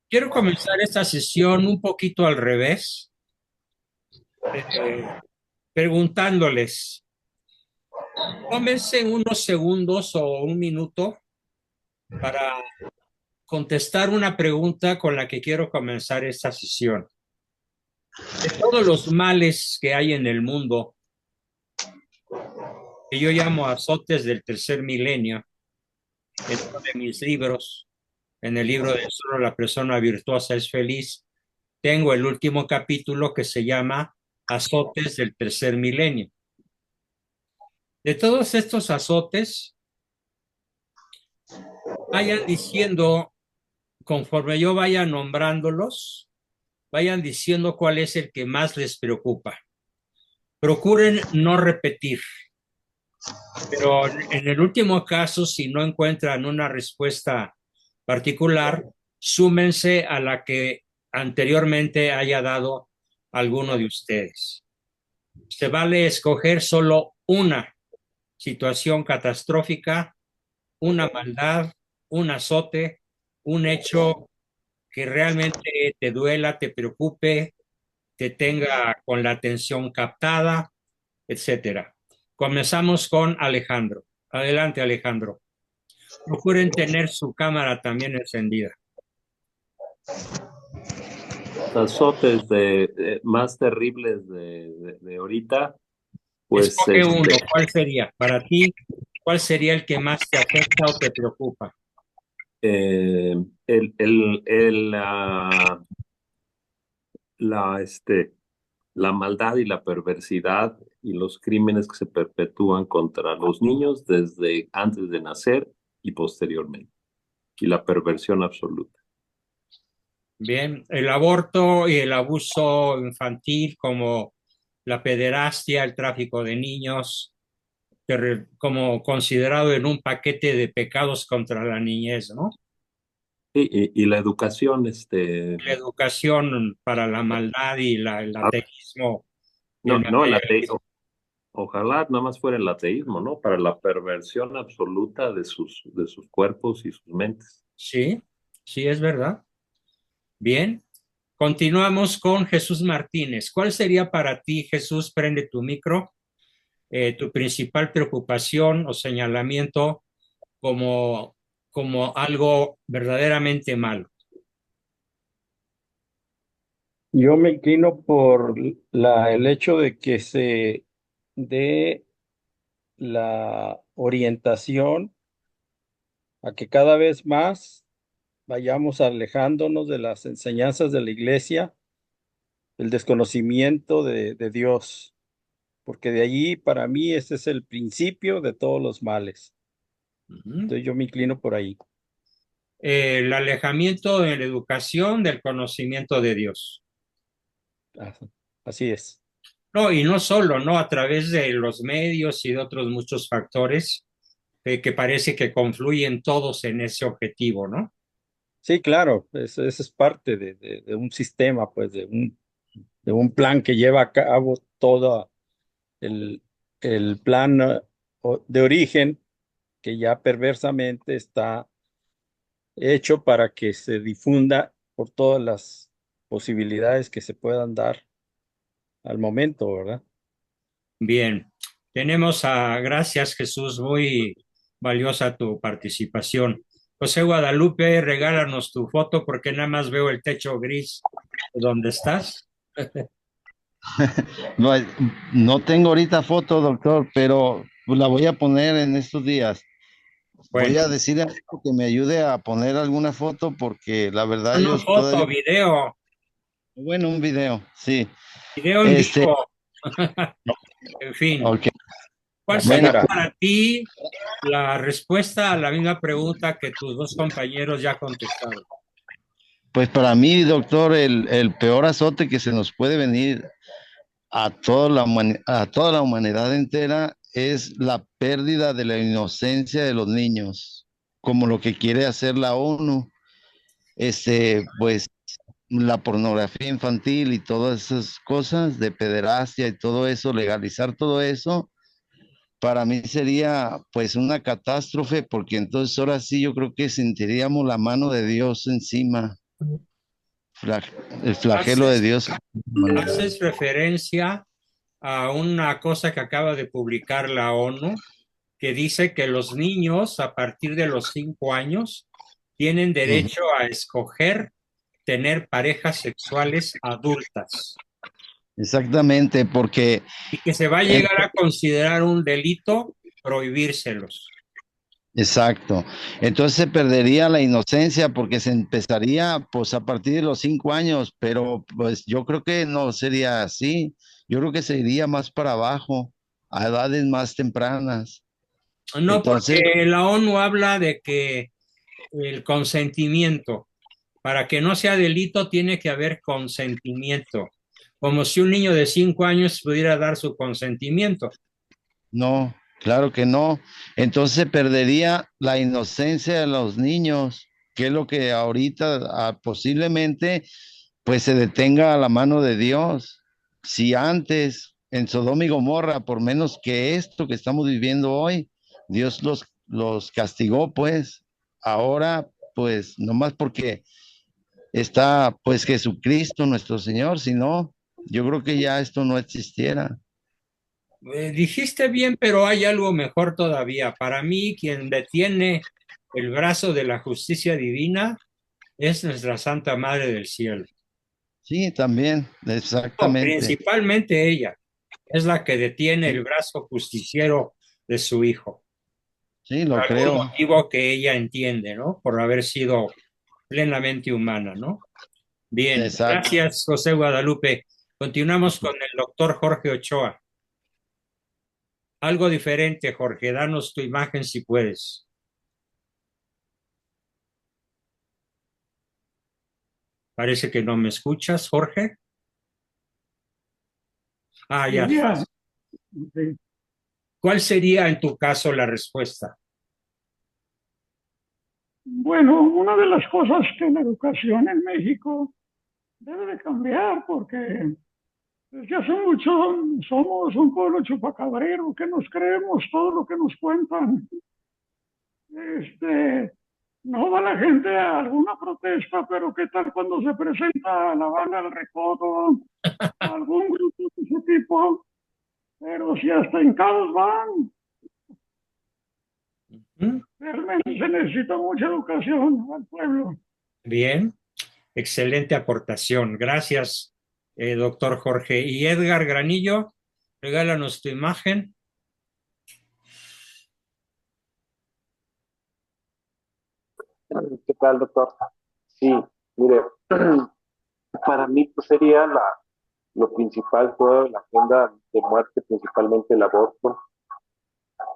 Quiero comenzar esta sesión un poquito al revés, eh, preguntándoles, tómense unos segundos o un minuto para contestar una pregunta con la que quiero comenzar esta sesión. De todos los males que hay en el mundo, que yo llamo azotes del tercer milenio, en uno de mis libros, en el libro de Solo la persona virtuosa es feliz, tengo el último capítulo que se llama Azotes del tercer milenio. De todos estos azotes, vayan diciendo, conforme yo vaya nombrándolos, vayan diciendo cuál es el que más les preocupa. Procuren no repetir, pero en el último caso, si no encuentran una respuesta particular, súmense a la que anteriormente haya dado alguno de ustedes. Se vale escoger solo una situación catastrófica, una maldad, un azote, un hecho que realmente te duela, te preocupe, te tenga con la atención captada, etcétera. Comenzamos con Alejandro. Adelante, Alejandro. Procuren tener su cámara también encendida. Azotes más terribles de ahorita, pues Escoge uno. ¿Cuál sería? Para ti, ¿cuál sería el que más te afecta o te preocupa? eh, la, este, la maldad y la perversidad y los crímenes que se perpetúan contra los niños desde antes de nacer y posteriormente, y la perversión absoluta. Bien, el aborto y el abuso infantil como la pederastia, el tráfico de niños, como considerado en un paquete de pecados contra la niñez, ¿no? Y la educación, La educación para la maldad y el ateísmo y el no, no, materialismo. ojalá nada más fuera el ateísmo, ¿no? Para la perversión absoluta de sus cuerpos y sus mentes. Sí, sí, es verdad. Bien, continuamos con Jesús Martínez. ¿Cuál sería para ti, Jesús, prende tu micro, tu principal preocupación o señalamiento como, como algo verdaderamente malo? Yo me inclino por el hecho de que se dé la orientación a que cada vez más vayamos alejándonos de las enseñanzas de la iglesia, el desconocimiento de Dios, porque de allí para mí ese es el principio de todos los males. Ujú. Entonces yo me inclino por ahí. El alejamiento de la educación del conocimiento de Dios. Ah, así es. No, y no solo, ¿no? A través de los medios y de otros muchos factores que parece que confluyen todos en ese objetivo, ¿no? Sí, claro, eso es parte de un sistema, pues de un plan que lleva a cabo todo el, el plan de origen que ya perversamente está hecho para que se difunda por todas las posibilidades que se puedan dar al momento, ¿verdad? Bien, tenemos a, gracias Jesús, muy valiosa tu participación. José Guadalupe, regálanos tu foto porque nada más veo el techo gris de donde estás. No, no tengo ahorita foto, doctor, pero pues, la voy a poner en estos días. Voy Bueno, a decirle a mi hijo que me ayude a poner alguna foto porque la verdad no yo foto, todavía, video, bueno, un video, sí. video en Este, vivo, en fin. ok. ¿Cuál La sería Bueno, cámara. para ti la respuesta a la misma pregunta que tus dos compañeros ya contestaron? pues para mí, doctor, el peor azote que se nos puede venir a a toda la humanidad entera es la pérdida de la inocencia de los niños, como lo que quiere hacer la ONU. Pues la pornografía infantil y todas esas cosas de pederastia y todo eso, legalizar todo eso, para mí sería pues una catástrofe porque entonces ahora sí yo creo que sentiríamos la mano de Dios encima. el flagelo de Haces, Dios. haces referencia a una cosa que acaba de publicar la ONU, que dice que los niños a partir de los 5 años tienen Ujú. derecho a escoger tener parejas sexuales adultas Exactamente, porque y que se va a en- llegar a considerar un delito prohibírselos. exacto. Entonces se perdería la inocencia porque se empezaría pues a partir de los 5 años, pero pues yo creo que no sería así. Yo creo que se iría más para abajo, a edades más tempranas. No, Entonces, porque la ONU habla de que el consentimiento, para que no sea delito, tiene que haber consentimiento, como si un niño de 5 años pudiera dar su consentimiento. no, claro que no. Entonces se perdería la inocencia de los niños, que es lo que ahorita posiblemente pues se detenga a la mano de Dios. Si antes en Sodoma y Gomorra, por menos que esto que estamos viviendo hoy, Dios los castigó, pues ahora pues nomás porque está pues Jesucristo nuestro Señor, si no, yo creo que ya esto no existiera. Dijiste bien, pero hay algo mejor todavía. Para mí, quien detiene el brazo de la justicia divina es nuestra Santa Madre del Cielo. Sí, también, No, exactamente. principalmente ella es la que detiene el brazo justiciero de su hijo, Sí, por lo algún creo. motivo que ella entiende, ¿no? Por haber sido plenamente humana, ¿no? Bien, Exacto. gracias, José Guadalupe. Continuamos con el doctor Jorge Ochoa. Algo diferente, Jorge, danos tu imagen si puedes. Parece que no me escuchas, Jorge. Ah, ya Ya, estás. ¿Cuál sería en tu caso la respuesta? bueno, una de las cosas que la educación en México debe de cambiar, porque desde hace mucho somos un pueblo chupacabrero que nos creemos todo lo que nos cuentan. Este, no va la gente a alguna protesta, pero ¿qué tal cuando se presenta la banda del Recodo o algún grupo de ese tipo? Pero si hasta en caos van, ¿Mm? realmente se necesita mucha educación al pueblo. Bien, excelente aportación. Gracias, doctor Jorge. Y Edgar Granillo, regálanos tu imagen. ¿Qué tal, doctor? Sí, mire, para mí pues, sería lo principal, toda la agenda de muerte, principalmente el aborto,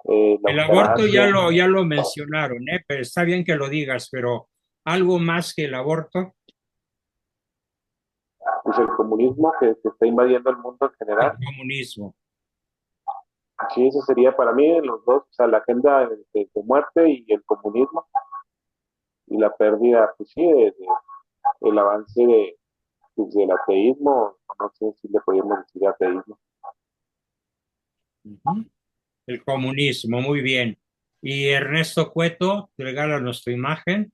la El aborto eutanasia, ya lo mencionaron, ¿eh? Pero está bien que lo digas, pero algo más que el aborto, pues el comunismo que está invadiendo el mundo en el general. comunismo. Sí, eso sería para mí los dos, o sea, la agenda de muerte y el comunismo y la pérdida, pues sí, el avance pues, del ateísmo, no sé si le podemos decir ateísmo. Ujú. El comunismo, muy bien. Y Ernesto Cueto, regálanos tu imagen.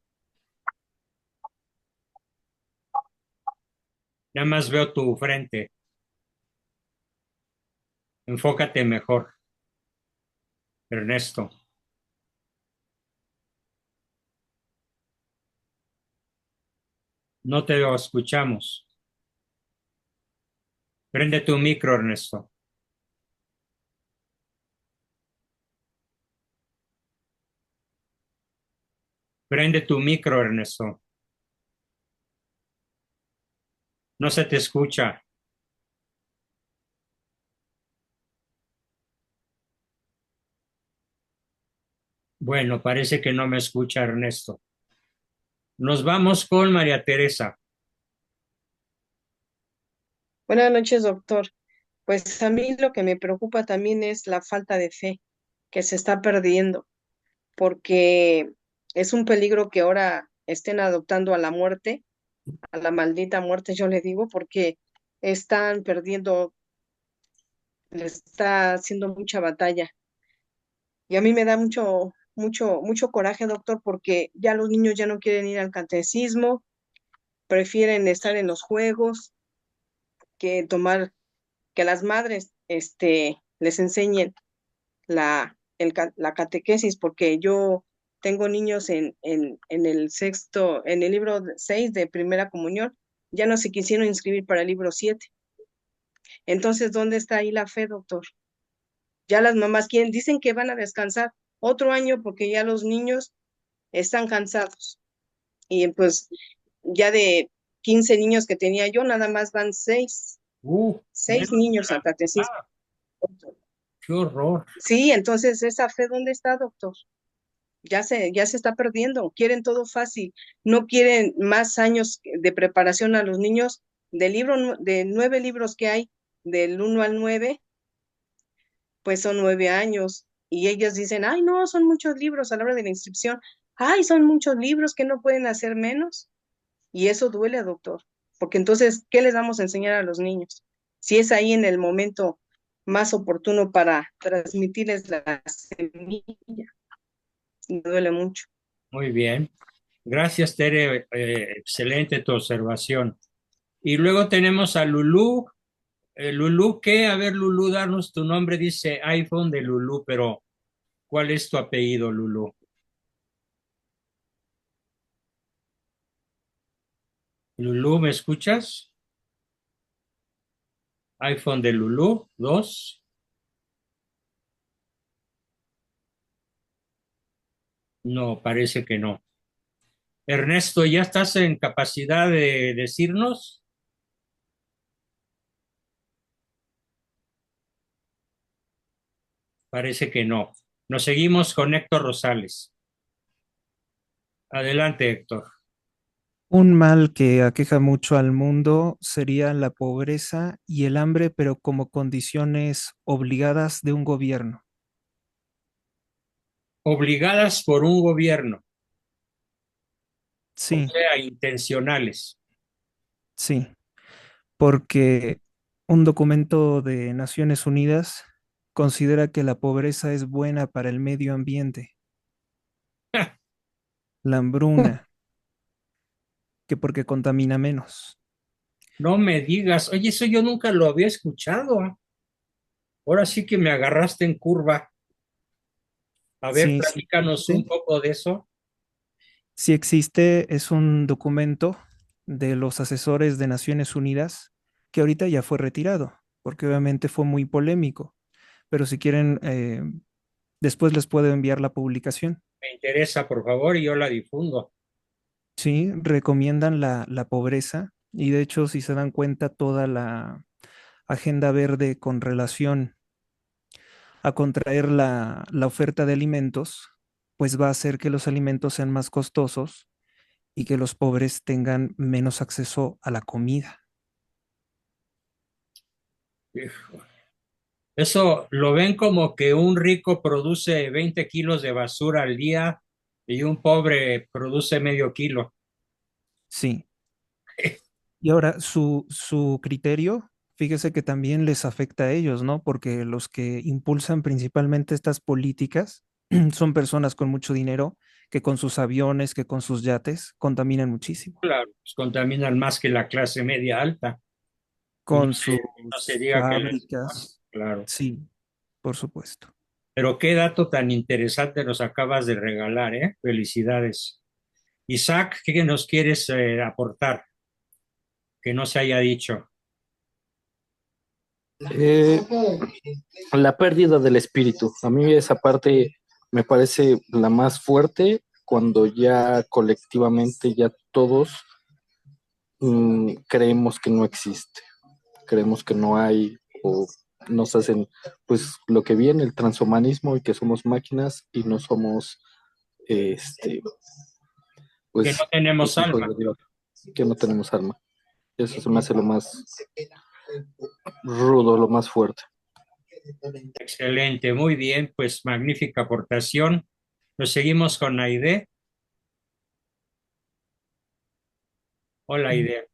Nada más veo tu frente. Enfócate mejor, Ernesto. No te lo escuchamos. Prende tu micro, Ernesto. Prende tu micro, Ernesto. No se te escucha. Bueno, parece que no me escucha Ernesto. Nos vamos con María Teresa. Buenas noches, doctor. Pues a mí lo que me preocupa también es la falta de fe que se está perdiendo, porque es un peligro que ahora estén adoptando a la muerte, a la maldita muerte, yo le digo, porque están perdiendo, le está haciendo mucha batalla. Y a mí me da mucho coraje, doctor, porque ya los niños ya no quieren ir al catecismo, prefieren estar en los juegos que tomar, que las madres les enseñen la catequesis, porque yo tengo niños en el sexto, en el libro 6 de Primera Comunión, ya no se quisieron inscribir para el libro 7. Entonces, ¿dónde está ahí la fe, doctor? Ya las mamás quieren, dicen que van a descansar otro año porque ya los niños están cansados. Y pues ya de 15 niños que tenía yo, nada más van 6 menos niños de al la catecismo. mitad. Qué horror. Sí, entonces esa fe, ¿dónde está, doctor? Ya se está perdiendo. Quieren todo fácil. No quieren más años de preparación a los niños. De 9 libros que hay, del 1 al 9, pues son 9 años. Y ellos dicen, ay, no, son muchos libros a la hora de la inscripción. Ay, son muchos libros que no pueden hacer menos. Y eso duele, doctor. Porque entonces, ¿qué les vamos a enseñar a los niños? Si es ahí en el momento más oportuno para transmitirles la semilla, y duele mucho. Muy bien. Gracias, Tere. Excelente tu observación. Y luego tenemos a Lulú. Lulú, ¿qué? A ver, Lulú, darnos tu nombre. Dice iPhone de Lulú, pero ¿cuál es tu apellido, Lulú? Lulú, ¿me escuchas? iPhone de Lulú, 2. No, parece que no. Ernesto, ¿ya estás en capacidad de decirnos? Parece que no. Nos seguimos con Héctor Rosales. Adelante, Héctor. Un mal que aqueja mucho al mundo sería la pobreza y el hambre, pero como condiciones obligadas de un gobierno. Obligadas por un gobierno, o Sí, sea, intencionales. sí, porque un documento de Naciones Unidas considera que la pobreza es buena para el medio ambiente, la hambruna, que porque contamina menos. No me digas, oye, eso yo nunca lo había escuchado. Ahora sí que me agarraste en curva. A ver, Sí, sí platícanos un existe. poco de eso. Sí existe, es un documento de los asesores de Naciones Unidas que ahorita ya fue retirado, porque obviamente fue muy polémico, pero si quieren, después les puedo enviar la publicación. Me interesa, por favor, y yo la difundo. Sí, recomiendan la pobreza y de hecho, si se dan cuenta, toda la agenda verde con relación a contraer la oferta de alimentos, pues va a hacer que los alimentos sean más costosos y que los pobres tengan menos acceso a la comida. Eso lo ven como que un rico produce 20 kilos de basura al día y un pobre produce medio kilo. Sí. Y ahora su criterio, fíjese que también les afecta a ellos, ¿no? Porque los que impulsan principalmente estas políticas son personas con mucho dinero que con sus aviones, que con sus yates contaminan muchísimo. Claro, pues contaminan más que la clase media alta. Y Con sus no se diga que les... fábricas, Claro. sí, por supuesto. Pero qué dato tan interesante nos acabas de regalar, ¿eh? Felicidades. Isaac, ¿qué nos quieres aportar que no se haya dicho? Eh, la pérdida del espíritu. A mí esa parte me parece la más fuerte cuando ya colectivamente, ya todos creemos que no existe, creemos que no hay o nos hacen pues lo que viene, el transhumanismo y que somos máquinas y no somos Que no pues tenemos los hijos alma. de Dios, que no tenemos alma. Eso se me hace lo más rudo, lo más fuerte. Excelente, muy bien, pues magnífica aportación. Nos seguimos con Aide. Hola, Aide.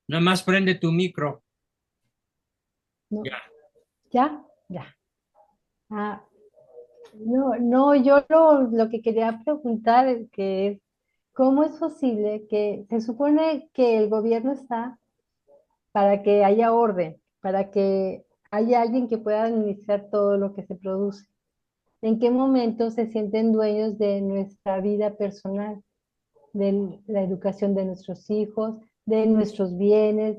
Nada más prende tu micro. No, Ya. ya, ya. Ah, no, no, yo lo que quería preguntar es que es, ¿cómo es posible que se supone que el gobierno está para que haya orden, para que haya alguien que pueda administrar todo lo que se produce? ¿En qué momento se sienten dueños de nuestra vida personal, de la educación de nuestros hijos, de nuestros bienes,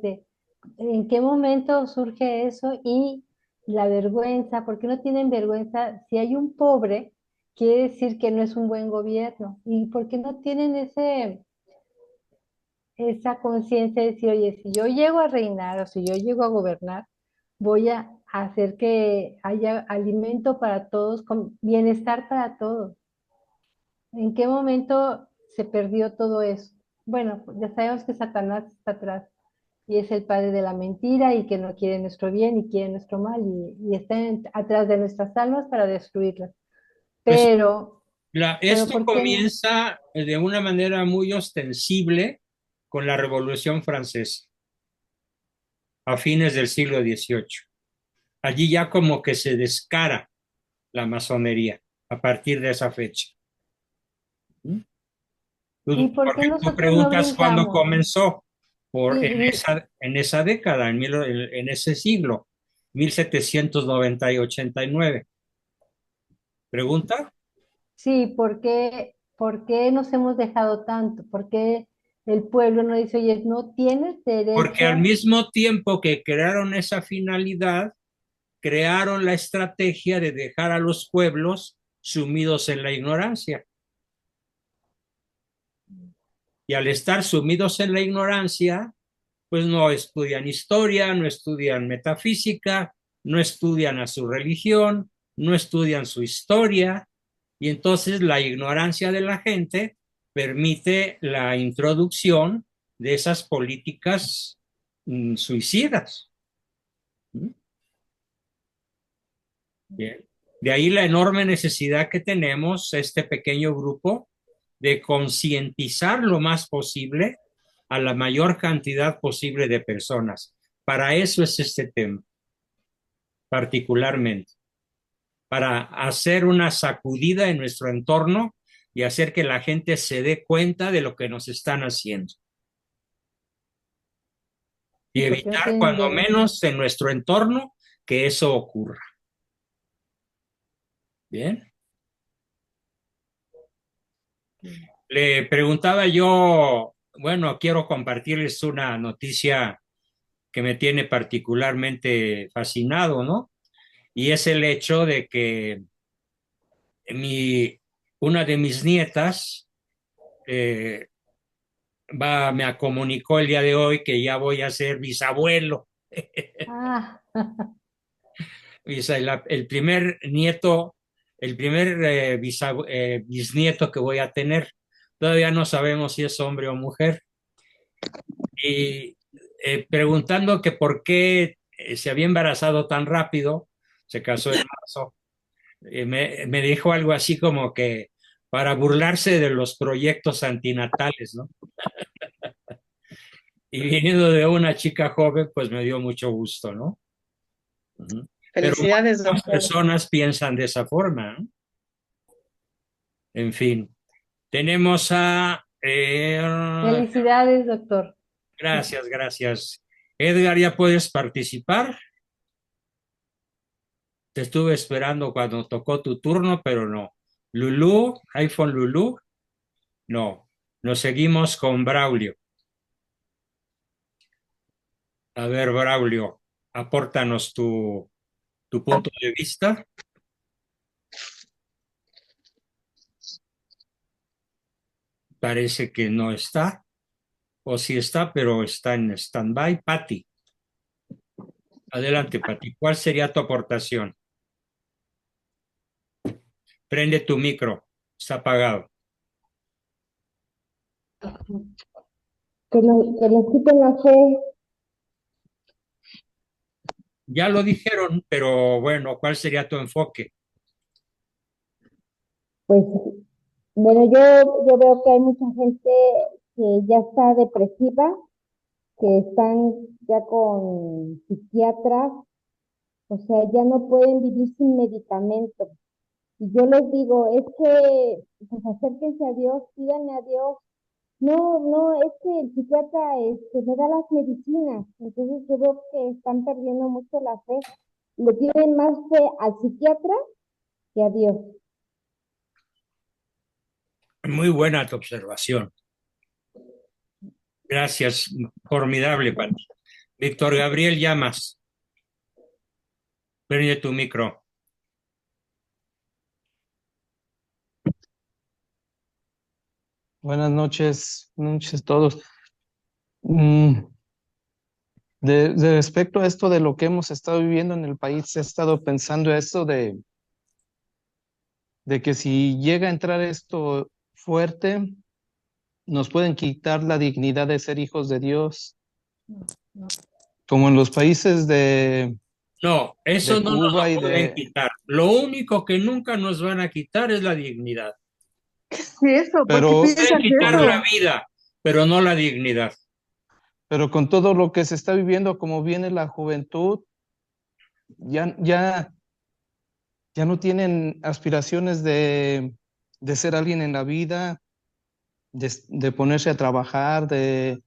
en qué momento surge eso? Y la vergüenza, ¿por qué no tienen vergüenza? Si hay un pobre, quiere decir que no es un buen gobierno. ¿Y por qué no tienen esa conciencia de decir, oye, si yo llego a reinar o si yo llego a gobernar, voy a hacer que haya alimento para todos, con bienestar para todos? ¿En qué momento se perdió todo eso? Bueno, ya sabemos que Satanás está atrás y es el padre de la mentira y que no quiere nuestro bien y quiere nuestro mal y está atrás de nuestras almas para destruirlas. Pues Pero, pero esto ¿por qué no? comienza de una manera muy ostensible con la Revolución Francesa a fines del siglo XVIII. Allí ya como que se descara la masonería a partir de esa fecha. ¿Y Tú, por qué porque tú nosotros no preguntas cuándo brincamos? comenzó, Y, en esa década, en ese siglo, 1790 y 89. ¿Pregunta? sí, por qué nos hemos dejado tanto? ¿Por qué el pueblo no dice, oye, no tienes Porque al derecho? mismo tiempo que crearon esa finalidad, crearon la estrategia de dejar a los pueblos sumidos en la ignorancia. Y al estar sumidos en la ignorancia, pues no estudian historia, no estudian metafísica, no estudian a su religión, no estudian su historia, y entonces la ignorancia de la gente permite la introducción de esas políticas suicidas. Bien. De ahí la enorme necesidad que tenemos, este pequeño grupo, de concientizar lo más posible a la mayor cantidad posible de personas. Para eso es este tema, particularmente, para hacer una sacudida en nuestro entorno y hacer que la gente se dé cuenta de lo que nos están haciendo. Y ¿Y por qué no evitar, tienen cuando derecho? menos en nuestro entorno, que eso ocurra. Bien. Le preguntaba yo, bueno, quiero compartirles una noticia que me tiene particularmente fascinado, ¿no? Y es el hecho de que mi, una de mis nietas eh, me comunicó el día de hoy que ya voy a ser bisabuelo. Ah, El primer nieto, el primer bisnieto que voy a tener. Todavía no sabemos si es hombre o mujer. Y preguntando que por qué se había embarazado tan rápido, se casó en marzo, me dijo algo así como que para burlarse de los proyectos antinatales, ¿no? Y viniendo de una chica joven, pues me dio mucho gusto, ¿no? Ujú. Pero Felicidades, muchas doctor. personas piensan de esa forma, ¿no? En fin, tenemos a... felicidades, doctor. gracias, gracias. Edgar, ¿ya puedes participar? Te estuve esperando cuando tocó tu turno, pero no. Lulú, iPhone Lulú, no. Nos seguimos con Braulio. A ver, Braulio, apórtanos tu punto de vista. Parece que no está, o sí está, pero está en stand-by. Patti, adelante, Patti. ¿Cuál sería tu aportación? Prende tu micro, está apagado. Que nos quiten la fe. Ya lo dijeron, pero bueno, ¿cuál sería tu enfoque? Pues bueno, yo veo que hay mucha gente que ya está depresiva, que están ya con psiquiatras O sea, ya no pueden vivir sin medicamento. Y yo les digo, es que, pues acérquense a Dios, pídanle a Dios. No, no, es que el psiquiatra me da las medicinas. Entonces yo veo que están perdiendo mucho la fe. Le tienen más fe al psiquiatra que a Dios. Muy buena tu observación. Gracias, formidable, Pati. Víctor Gabriel Llamas, prende tu micro. Buenas noches a todos. Mm, de respecto a esto de lo que hemos estado viviendo en el país, he estado pensando esto de que si llega a entrar esto fuerte, nos pueden quitar la dignidad de ser hijos de Dios, como en los países No, eso de no nos Cuba lo y pueden de... quitar. Lo único que nunca nos van a quitar es la dignidad. Sí, eso, ¿por qué Pero, Pueden piensas quitar eso? la vida, pero no la dignidad. pero con todo lo que se está viviendo, como viene la juventud, ya, ya, ya no tienen aspiraciones de ser alguien en la vida, de ponerse a trabajar, de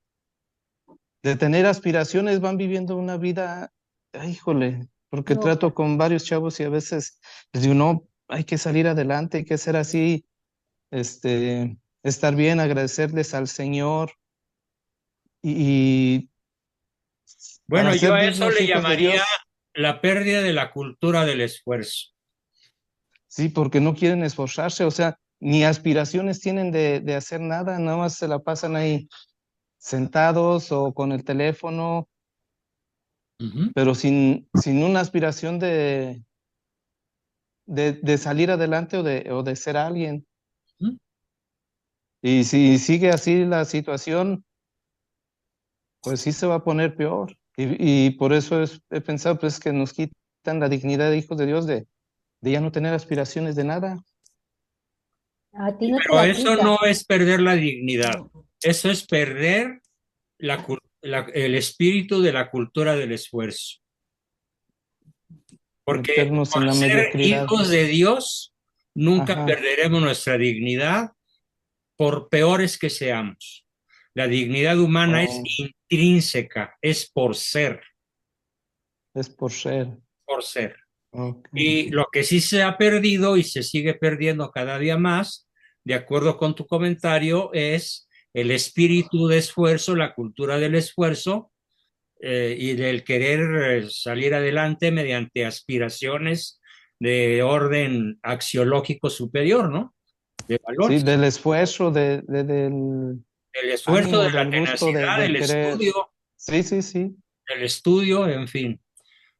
tener aspiraciones, van viviendo una vida, ay, híjole, porque No, trato con varios chavos y a veces les digo, no, hay que salir adelante, hay que ser así, estar bien, agradecerles al Señor y Bueno, para yo ser a eso dignos le hijos de llamaría Dios, la pérdida de la cultura del esfuerzo. sí, porque no quieren esforzarse, o sea, ni aspiraciones tienen de hacer nada, nada más se la pasan ahí sentados o con el teléfono, Ujú. pero sin una aspiración de salir adelante o de ser alguien. Ujú. Y si sigue así la situación, pues sí se va a poner peor. Y por eso he pensado pues que nos quitan la dignidad de hijos de Dios de ya no tener aspiraciones de nada. A ti no te Pero la eso no quita. es perder la dignidad. Eso es perder el espíritu de la cultura del esfuerzo. Porque Meternos en por la ser mediocridad. hijos de Dios, nunca Ajá. perderemos nuestra dignidad, por peores que seamos. La dignidad humana es Oh, intrínseca, es es por ser. por ser. Ok. Y lo que sí se ha perdido y se sigue perdiendo cada día más, de acuerdo con tu comentario, es el espíritu de esfuerzo, la cultura del esfuerzo y del querer salir adelante mediante aspiraciones de orden axiológico superior, ¿no? De Sí, valores. del esfuerzo, El esfuerzo, de ánimo, la del gusto, tenacidad, de del querer. Sí, sí, sí. en fin.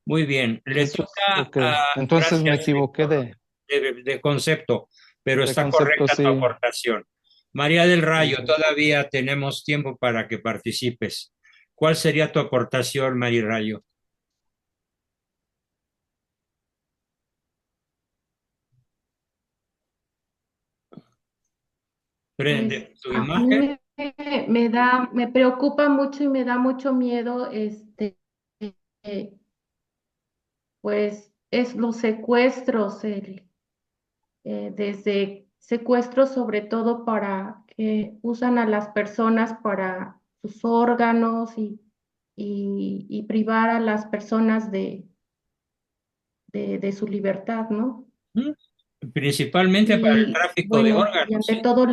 Muy bien. Le Eso es toca lo que. a, Entonces me gracias, equivoqué Víctor, de concepto, pero de está concepto, correcta tu sí. aportación. María del Sí. Rayo, todavía tenemos tiempo para que participes. ¿Cuál sería tu aportación, María Rayo? Pues Prende tu a mí imagen. me preocupa mucho y me da mucho miedo, eh, pues es los secuestros, desde secuestros sobre todo para que usan a las personas para sus órganos y privar a las personas de su libertad, ¿no? ¿Mm? Principalmente para el Y tráfico de bueno, y órganos, ante ¿sí? todo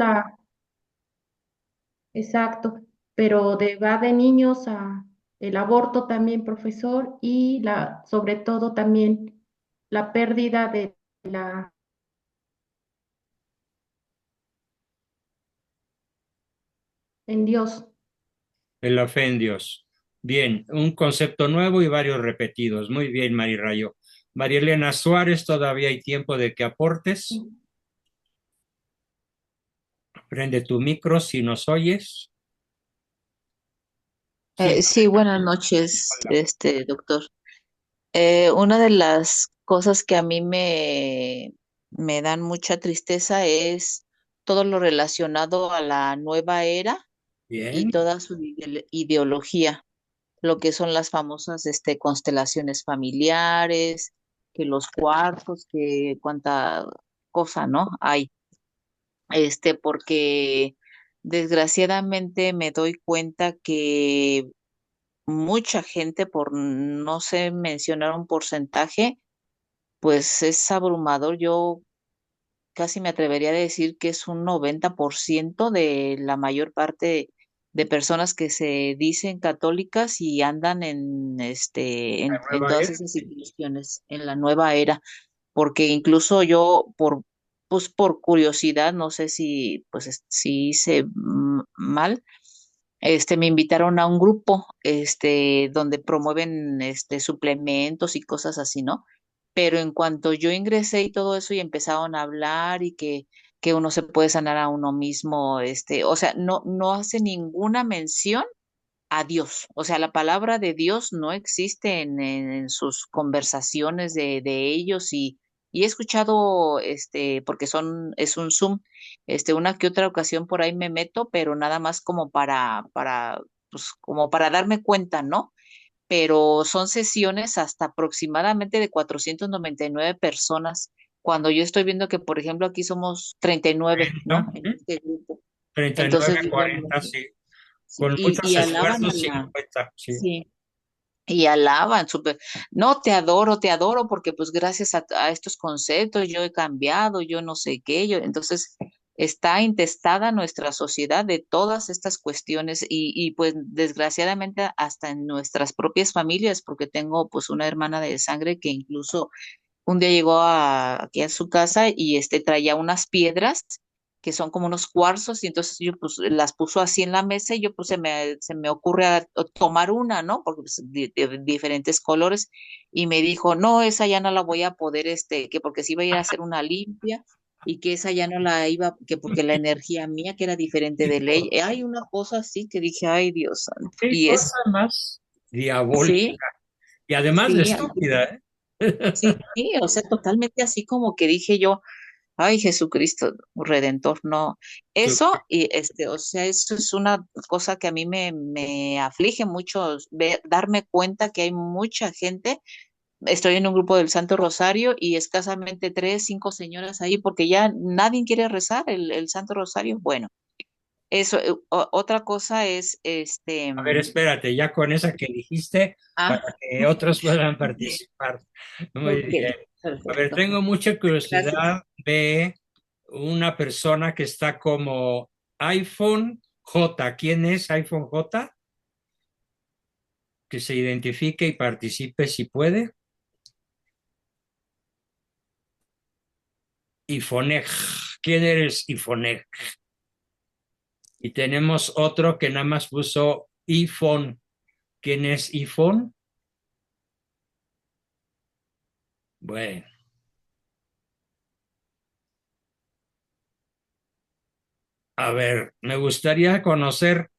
exacto, pero va de niños a el aborto también, profesor, y sobre todo también la pérdida de la en Dios. En la fe en Dios. Bien, un concepto nuevo y varios repetidos. Muy bien, María Rayo. María Elena Suárez, todavía hay tiempo de que aportes. Prende tu micro si nos oyes. Sí. Sí, buenas noches, Hola. doctor. Una de las cosas que a mí me dan mucha tristeza es todo lo relacionado a la nueva era y Bien. toda su ideología. lo que son las famosas constelaciones familiares, que los cuartos, que cuánta cosa, ¿no? Hay, porque desgraciadamente me doy cuenta que mucha gente, por no sé mencionar un porcentaje, pues es abrumador. Yo casi me atrevería a decir que es un 90% de la mayor parte de personas que se dicen católicas y andan La en nueva todas era. esas instituciones, en la nueva era, porque incluso yo pues por curiosidad, no sé si, pues, si hice mal, me invitaron a un grupo, donde promueven, suplementos y cosas así, ¿no? Pero en cuanto yo ingresé y todo eso y empezaron a hablar y que uno se puede sanar a uno mismo, o sea, no hace ninguna mención a Dios. O sea, la palabra de Dios no existe en sus conversaciones de ellos y he escuchado, porque es un Zoom, una que otra ocasión por ahí me meto, pero nada más como pues como para darme cuenta, ¿no? Pero son sesiones hasta aproximadamente de 499 personas, cuando yo estoy viendo que, por ejemplo, aquí somos 39, ¿no? ¿No? En este grupo. Entonces 39, digo, no, 40, sí. sí, Con muchos y alaban a esfuerzos, la, 50, sí. sí, y alaban, súper, no, te adoro, porque pues gracias a estos conceptos yo he cambiado, yo no sé qué, entonces está intestada nuestra sociedad de todas estas cuestiones y pues desgraciadamente hasta en nuestras propias familias, porque tengo pues una hermana de sangre que incluso un día llegó aquí a su casa y traía unas piedras que son como unos cuarzos y entonces yo pues las puso así en la mesa y yo pues se me ocurre tomar una, ¿no? Porque pues, de diferentes colores y me dijo, no, esa ya no la voy a poder, que porque se iba a ir a hacer una limpia y que esa ya no la iba, que porque la energía mía que era diferente de ley. Hay una cosa así que dije, ay Dios santo. Qué Y cosa es, más diabólica. sí, Y además de sí, estúpida, ¿eh? sí, o sea, totalmente así como que dije yo, ay, Jesucristo Redentor, no. Eso, y o sea, eso es una cosa que a mí me aflige mucho, darme cuenta que hay mucha gente. Estoy en un grupo del Santo Rosario y escasamente tres, cinco señoras ahí porque ya nadie quiere rezar el Santo Rosario. Bueno, eso, otra cosa es, A ver, espérate, ya con esa que dijiste, para ah, que otros puedan participar. Muy ok, bien. A ver, perfecto. tengo mucha Gracias. curiosidad de una persona que está como iPhone J. ¿Quién es iPhone J? Que se identifique y participe si puede. Ifoneg. ¿Quién eres Ifoneg? Y tenemos otro que nada más puso iPhone. ¿Quién es iPhone? Bueno, a ver, me gustaría conocer.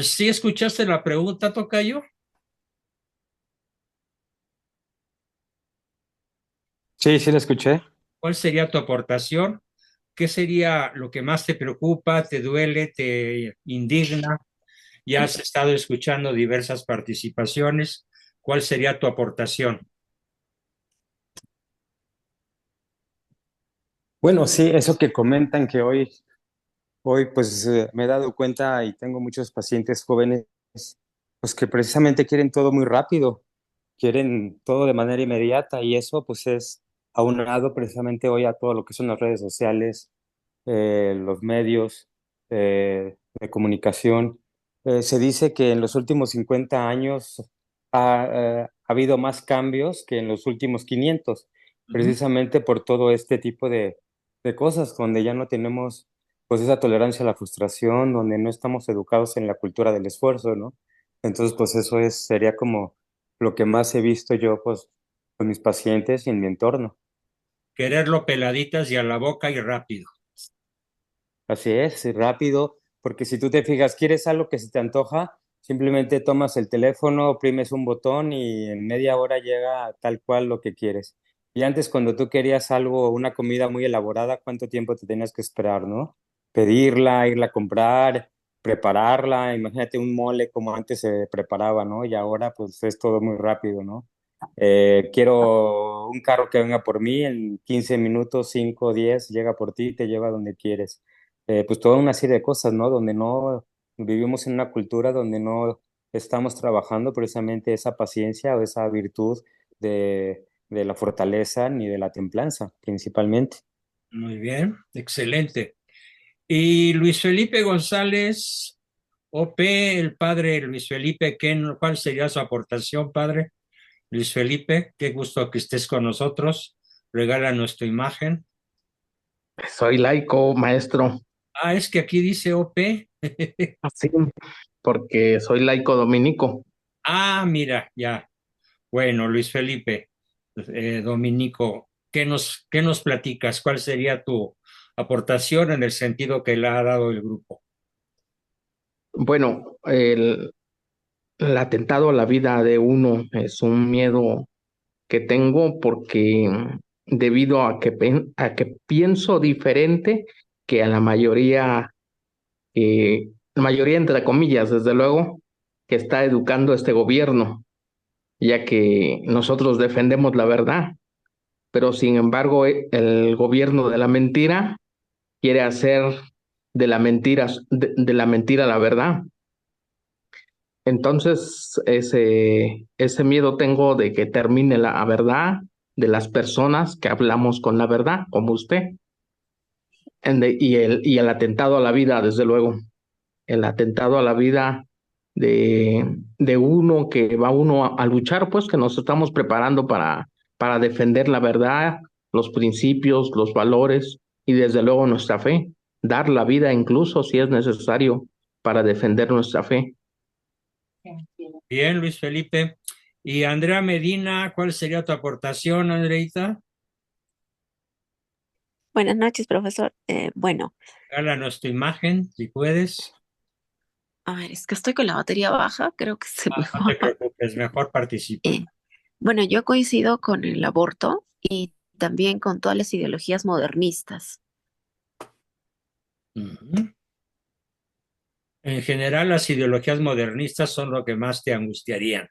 ¿Sí escuchaste la pregunta, tocayo? Sí, sí, la escuché. ¿Cuál sería tu aportación? ¿Qué sería lo que más te preocupa, te duele, te indigna? Ya has estado escuchando diversas participaciones. ¿Cuál sería tu aportación? Bueno, sí, eso que comentan que hoy pues me he dado cuenta y tengo muchos pacientes jóvenes pues que precisamente quieren todo muy rápido, quieren todo de manera inmediata y eso pues es aunado precisamente hoy a todo lo que son las redes sociales, los medios de comunicación. Se dice que en los últimos 50 años ha habido más cambios que en los últimos 500, Ujú. precisamente por todo este tipo de cosas, donde ya no tenemos pues esa tolerancia a la frustración, donde no estamos educados en la cultura del esfuerzo, ¿no? Entonces, pues eso sería como lo que más he visto yo, pues, con mis pacientes y en mi entorno. Quererlo peladitas y a la boca y rápido. Así es, y rápido, porque si tú te fijas, quieres algo que se te antoja, simplemente tomas el teléfono, oprimes un botón y en media hora llega tal cual lo que quieres. Y antes, cuando tú querías algo, una comida muy elaborada, ¿cuánto tiempo te tenías que esperar, no? Pedirla, irla a comprar, prepararla. Imagínate un mole como antes se preparaba, ¿no? Y ahora pues es todo muy rápido, ¿no? Quiero un carro que venga por mí en 15 minutos, 5, 10, llega por ti y te lleva donde quieres. Pues toda una serie de cosas, ¿no? Donde no vivimos en una cultura donde no estamos trabajando precisamente esa paciencia o esa virtud de la fortaleza ni de la templanza, principalmente. Muy bien, excelente. Y Luis Felipe González, OP, el padre Luis Felipe, ¿cuál sería su aportación, padre? Luis Felipe, qué gusto que estés con nosotros. Regálanos tu imagen. Soy laico, maestro. Ah, es que aquí dice OP. Sí, porque soy laico dominico. Ah, mira, ya. Bueno, Luis Felipe, Dominico, qué nos platicas? ¿Cuál sería tu aportación en el sentido que le ha dado el grupo? Bueno, el atentado a la vida de uno es un miedo que tengo porque debido a que pienso diferente que a la mayoría entre comillas, desde luego, que está educando este gobierno, ya que nosotros defendemos la verdad, pero sin embargo el gobierno de la mentira quiere hacer de la mentira la verdad. Entonces, ese miedo tengo de que termine la verdad de las personas que hablamos con la verdad, como usted. Y el atentado a la vida, desde luego. El atentado a la vida de uno que va uno a luchar, pues que nos estamos preparando para defender la verdad, los principios, los valores y desde luego nuestra fe. Dar la vida incluso si es necesario para defender nuestra fe. Bien, Luis Felipe. Y Andrea Medina, ¿cuál sería tu aportación, Andreita? Buenas noches, profesor. Bueno, Háganos tu imagen, si puedes. a ver, es que estoy con la batería baja, creo que se me No te va. preocupes, mejor participa. Bueno, yo coincido con el aborto y también con todas las ideologías modernistas. Ujú. En general, las ideologías modernistas son lo que más te angustiarían.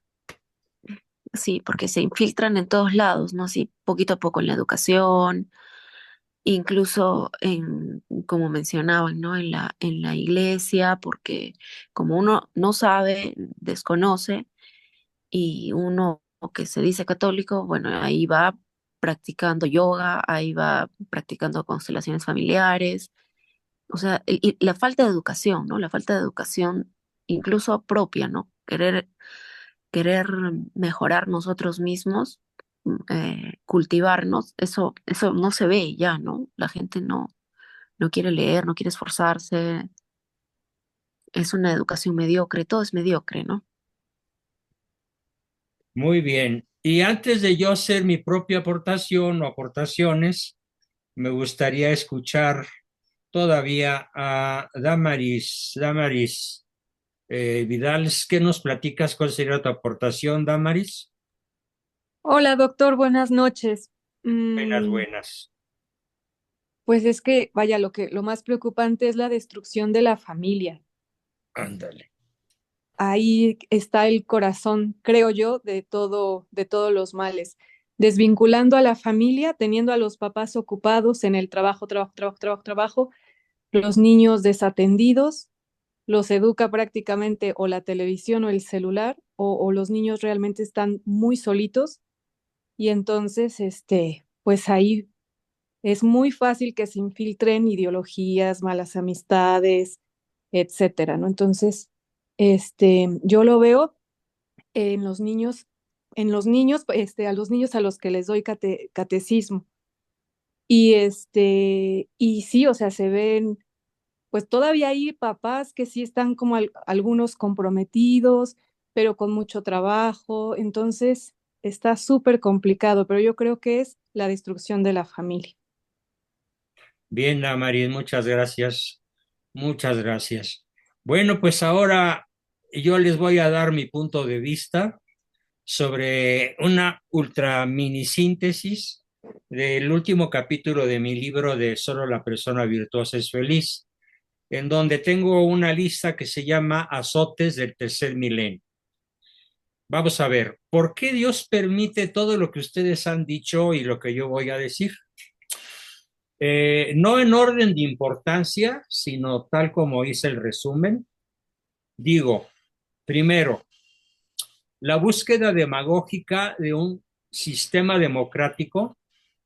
Sí, porque se infiltran en todos lados, ¿no? Así poquito a poco en la educación, incluso como mencionaban, ¿no? En la iglesia, porque como uno no sabe, desconoce, y uno que se dice católico, bueno, ahí va practicando yoga, ahí va practicando constelaciones familiares, o sea, y la falta de educación, ¿no? La falta de educación incluso propia, ¿no? Querer mejorar nosotros mismos, cultivarnos, eso no se ve ya, ¿no? La gente no quiere leer, no quiere esforzarse, es una educación mediocre, todo es mediocre, ¿no? Muy bien. Y antes de yo hacer mi propia aportación o aportaciones, me gustaría escuchar todavía a Damaris. Damaris Vidal, ¿qué nos platicas? ¿Cuál sería tu aportación, Damaris? Hola, doctor, buenas noches. Buenas, Mm, buenas. pues es que, vaya, lo más preocupante es la destrucción de la familia. Ándale. Ahí está el corazón, creo yo, de todos los males. Desvinculando a la familia, teniendo a los papás ocupados en el trabajo, trabajo, trabajo, trabajo, trabajo, los niños desatendidos, los educa prácticamente o la televisión o el celular, o los niños realmente están muy solitos y entonces, pues ahí es muy fácil que se infiltren ideologías, malas amistades, etcétera, ¿no? Entonces, yo lo veo en los niños, a los niños a los que les doy catecismo. Y sí, o sea, se ven, pues todavía hay papás que sí están como algunos comprometidos, pero con mucho trabajo. Entonces, está súper complicado, pero yo creo que es la destrucción de la familia. Bien, Damaris, muchas gracias. Muchas gracias. Bueno, pues ahora yo les voy a dar mi punto de vista sobre una ultra mini síntesis del último capítulo de mi libro de Solo la persona virtuosa es feliz. en donde tengo una lista que se llama Azotes del Tercer Milenio. Vamos a ver, ¿por qué Dios permite todo lo que ustedes han dicho y lo que yo voy a decir? No en orden de importancia, sino tal como hice el resumen. Digo, primero, la búsqueda demagógica de un sistema democrático,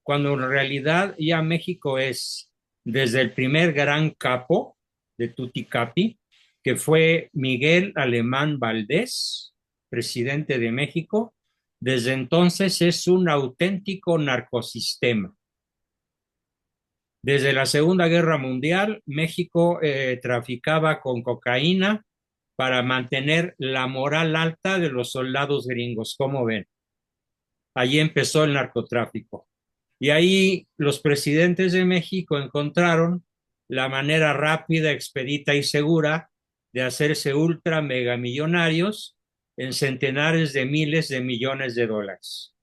cuando en realidad ya México es, desde el primer gran capo de Tuticapi, que fue Miguel Alemán Valdés, presidente de México, desde entonces es un auténtico narcosistema. Desde la Segunda Guerra Mundial, México traficaba con cocaína para mantener la moral alta de los soldados gringos. ¿Cómo ven? Allí empezó el narcotráfico. Y ahí los presidentes de México encontraron la manera rápida, expedita y segura de hacerse ultra mega millonarios en centenares de miles de millones de dólares.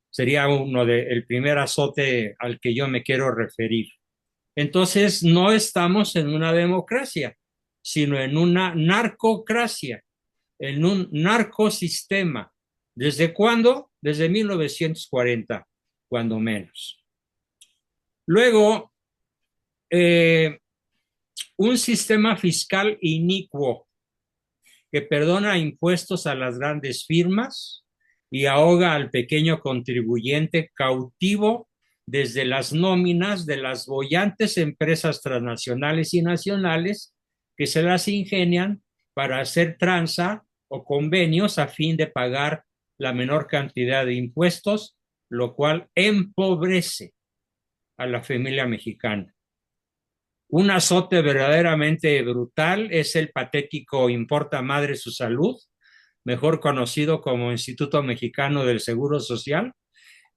Sería el primer azote al que yo me quiero referir. Entonces, no estamos en una democracia, sino en una narcocracia, en un narcosistema. ¿Desde cuándo? Desde 1940, cuando menos. Luego, un sistema fiscal inicuo que perdona impuestos a las grandes firmas y ahoga al pequeño contribuyente cautivo desde las nóminas de las bollantes empresas transnacionales y nacionales que se las ingenian para hacer tranza o convenios a fin de pagar la menor cantidad de impuestos, lo cual empobrece a la familia mexicana. Un azote verdaderamente brutal es el patético Importa Madre su Salud, mejor conocido como Instituto Mexicano del Seguro Social,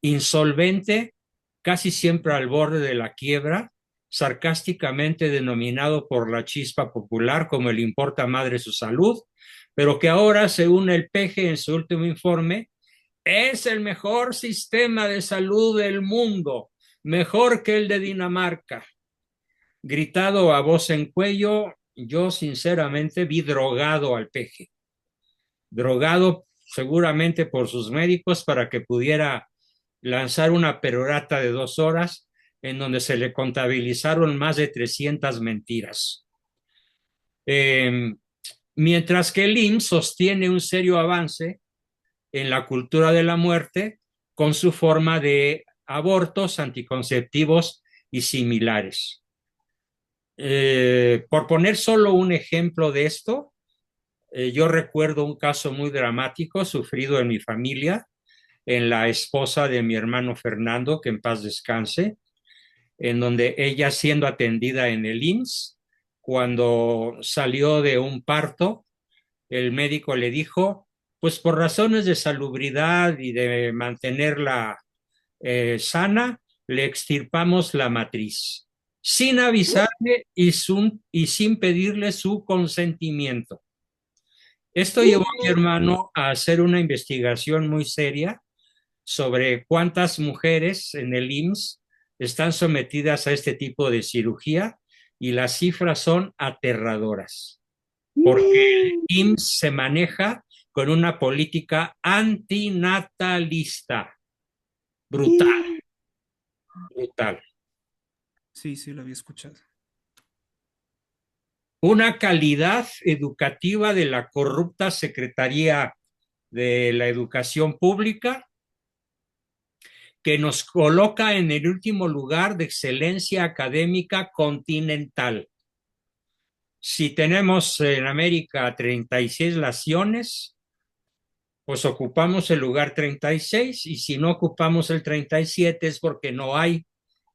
insolvente, casi siempre al borde de la quiebra, sarcásticamente denominado por la chispa popular como el Importa Madre su Salud, pero que ahora, según el PG en su último informe, es el mejor sistema de salud del mundo, mejor que el de Dinamarca. Gritado a voz en cuello, yo sinceramente vi drogado al PG, drogado seguramente por sus médicos para que pudiera lanzar una perorata de 2 horas en donde se le contabilizaron más de 300 mentiras. Mientras que el IMSS sostiene un serio avance en la cultura de la muerte con su forma de abortos, anticonceptivos y similares. Por poner solo un ejemplo de esto, yo recuerdo un caso muy dramático sufrido en mi familia, en la esposa de mi hermano Fernando, que en paz descanse, en donde ella siendo atendida en el IMSS, cuando salió de un parto, el médico le dijo, pues por razones de salubridad y de mantenerla sana, le extirpamos la matriz, sin avisarle y sin pedirle su consentimiento. Esto llevó a mi hermano a hacer una investigación muy seria sobre cuántas mujeres en el IMSS están sometidas a este tipo de cirugía y las cifras son aterradoras, porque el IMSS se maneja con una política antinatalista. Brutal, brutal. Sí, sí, lo había escuchado. Una calidad educativa de la corrupta Secretaría de la Educación Pública que nos coloca en el último lugar de excelencia académica continental. Si tenemos en América 36 naciones, pues ocupamos el lugar 36 y si no ocupamos el 37 es porque no hay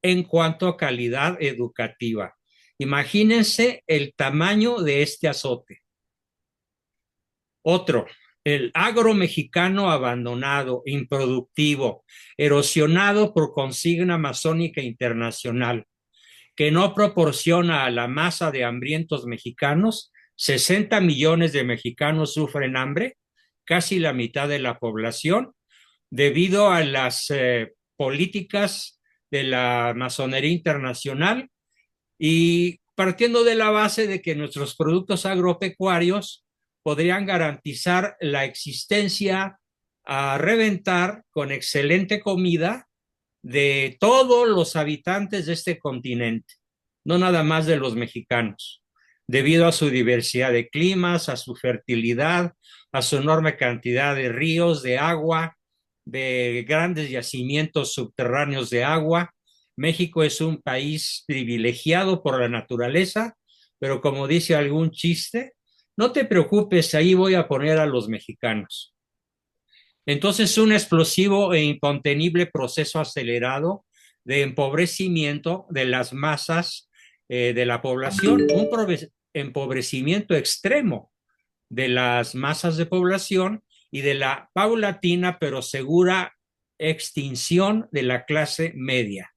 en cuanto a calidad educativa. Imagínense el tamaño de este azote. Otro, el agro mexicano abandonado, improductivo, erosionado por consigna masónica internacional, que no proporciona a la masa de hambrientos mexicanos. 60 millones de mexicanos sufren hambre, casi la mitad de la población, debido a las políticas de la masonería internacional y partiendo de la base de que nuestros productos agropecuarios podrían garantizar la existencia a reventar con excelente comida de todos los habitantes de este continente, no nada más de los mexicanos, debido a su diversidad de climas, a su fertilidad, a su enorme cantidad de ríos, de agua, de grandes yacimientos subterráneos de agua. México es un país privilegiado por la naturaleza, pero como dice algún chiste, no te preocupes, ahí voy a poner a los mexicanos. Entonces, un explosivo e incontenible proceso acelerado de empobrecimiento de las masas de la población, un empobrecimiento extremo de las masas de población y de la paulatina pero segura extinción de la clase media.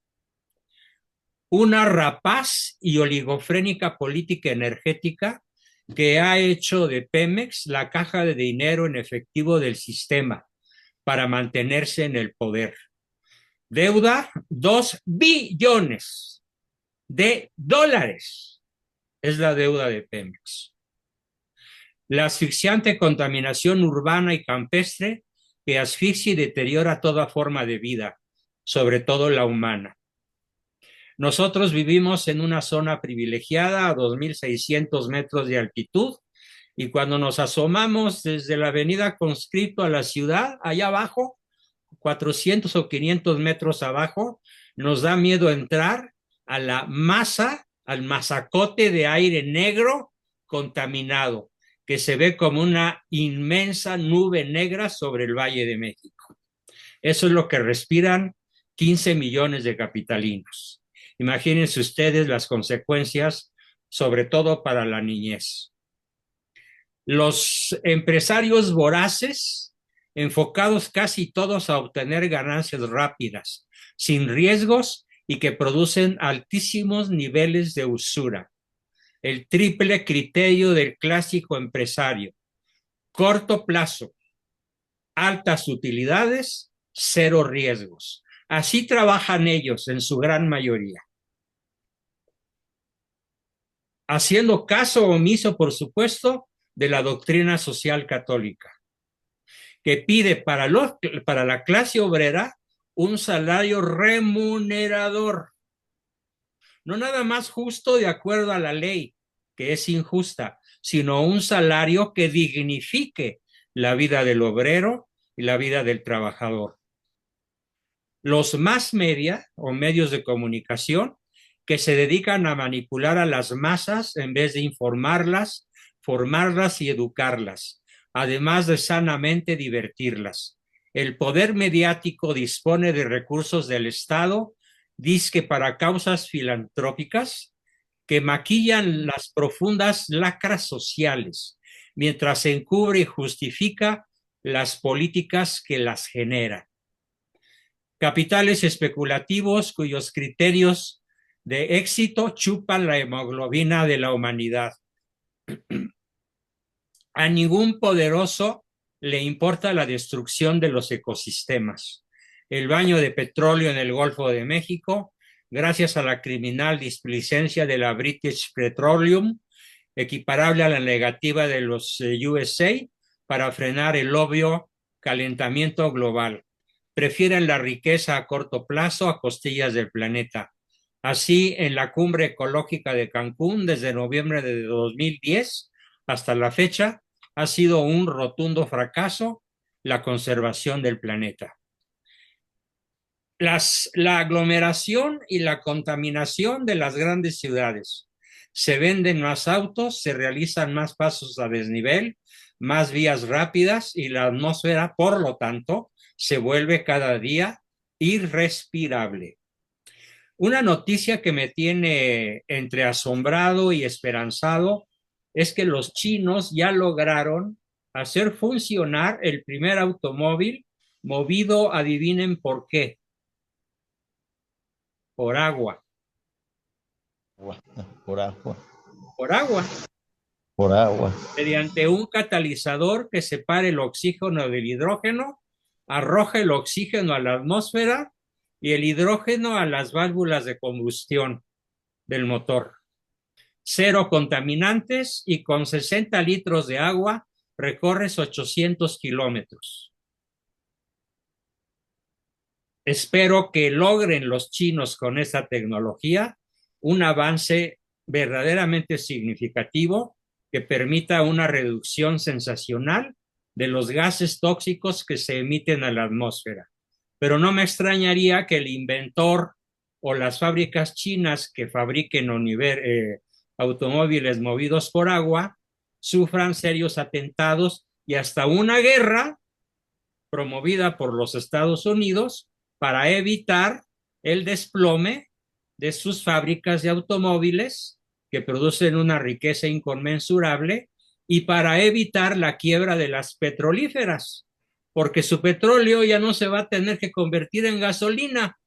Una rapaz y oligofrénica política energética que ha hecho de Pemex la caja de dinero en efectivo del sistema para mantenerse en el poder. Deuda, 2 billones de dólares es la deuda de Pemex. La asfixiante contaminación urbana y campestre que asfixia y deteriora toda forma de vida, sobre todo la humana. Nosotros vivimos en una zona privilegiada a 2.600 metros de altitud y cuando nos asomamos desde la avenida Conscripto a la ciudad, allá abajo, 400 o 500 metros abajo, nos da miedo entrar a la masa, al masacote de aire negro contaminado, que se ve como una inmensa nube negra sobre el Valle de México. Eso es lo que respiran 15 millones de capitalinos. Imagínense ustedes las consecuencias, sobre todo para la niñez. Los empresarios voraces, enfocados casi todos a obtener ganancias rápidas, sin riesgos y que producen altísimos niveles de usura. El triple criterio del clásico empresario: corto plazo, altas utilidades, cero riesgos. Así trabajan ellos en su gran mayoría. Haciendo caso omiso, por supuesto, de la doctrina social católica, que pide para la clase obrera un salario remunerador, no nada más justo de acuerdo a la ley, que es injusta, sino un salario que dignifique la vida del obrero y la vida del trabajador. Los más media o medios de comunicación que se dedican a manipular a las masas en vez de informarlas, formarlas y educarlas, además de sanamente divertirlas. El poder mediático dispone de recursos del Estado, dizque para causas filantrópicas, que maquillan las profundas lacras sociales, mientras se encubre y justifica las políticas que las generan. Capitales especulativos cuyos criterios de éxito chupan la hemoglobina de la humanidad. A ningún poderoso le importa la destrucción de los ecosistemas. El baño de petróleo en el Golfo de México, gracias a la criminal displicencia de la British Petroleum, equiparable a la negativa de los USA para frenar el obvio calentamiento global. Prefieren la riqueza a corto plazo a costillas del planeta. Así, en la cumbre ecológica de Cancún, desde noviembre de 2010 hasta la fecha, ha sido un rotundo fracaso la conservación del planeta. La aglomeración y la contaminación de las grandes ciudades. Se venden más autos, se realizan más pasos a desnivel, más vías rápidas y la atmósfera, por lo tanto, se vuelve cada día irrespirable. Una noticia que me tiene entre asombrado y esperanzado es que los chinos ya lograron hacer funcionar el primer automóvil movido, adivinen por qué, por agua. Por agua. Por agua. Por agua. Mediante un catalizador que separe el oxígeno del hidrógeno, arroja el oxígeno a la atmósfera y el hidrógeno a las válvulas de combustión del motor. cero contaminantes y con 60 litros de agua recorres 800 kilómetros. Espero que logren los chinos con esta tecnología un avance verdaderamente significativo que permita una reducción sensacional de los gases tóxicos que se emiten a la atmósfera. Pero no me extrañaría que el inventor o las fábricas chinas que fabriquen automóviles movidos por agua sufran serios atentados y hasta una guerra promovida por los Estados Unidos para evitar el desplome de sus fábricas de automóviles que producen una riqueza inconmensurable y para evitar la quiebra de las petrolíferas, porque su petróleo ya no se va a tener que convertir en gasolina.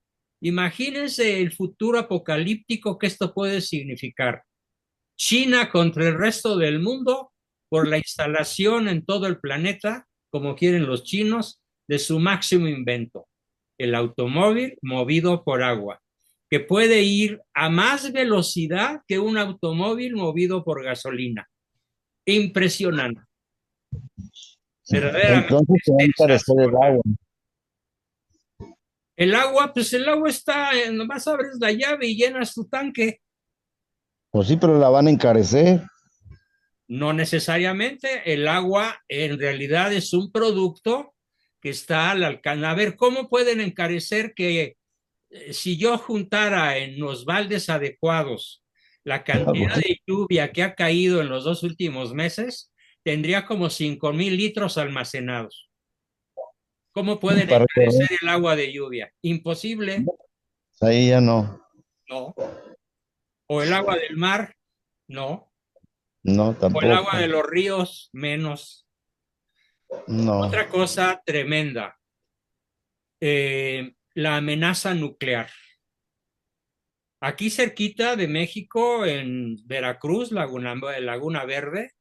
Imagínense el futuro apocalíptico que esto puede significar. China contra el resto del mundo por la instalación en todo el planeta, como quieren los chinos, de su máximo invento, el automóvil movido por agua, que puede ir a más velocidad que un automóvil movido por gasolina. Impresionante. Verdaderamente. Entonces se va a encarecer el agua. El agua, pues el agua está, nomás abres la llave y llenas tu tanque. Pues sí, pero la van a encarecer. No necesariamente, el agua en realidad es un producto que está al alcance. A ver, ¿cómo pueden encarecer que si yo juntara en los baldes adecuados la cantidad de lluvia que ha caído en los 2 últimos meses, tendría como 5,000 litros almacenados? ¿Cómo pueden encarecer el agua de lluvia? Imposible. Ahí ya no. No. ¿O el agua del mar? No. No, ¿O tampoco. el agua de los ríos? Menos. No. Otra cosa tremenda. La amenaza nuclear. Aquí cerquita de México, en Veracruz, Laguna Verde,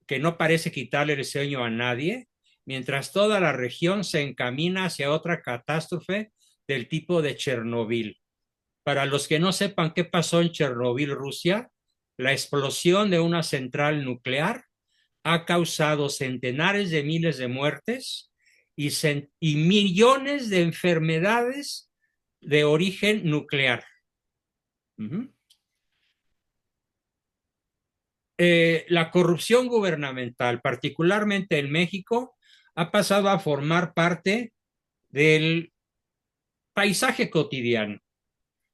que no parece quitarle el sueño a nadie, mientras toda la región se encamina hacia otra catástrofe del tipo de Chernobyl. Para los que no sepan qué pasó en Chernobyl, Rusia, la explosión de una central nuclear ha causado centenares de miles de muertes y millones de enfermedades de origen nuclear. La corrupción gubernamental, particularmente en México, ha pasado a formar parte del paisaje cotidiano.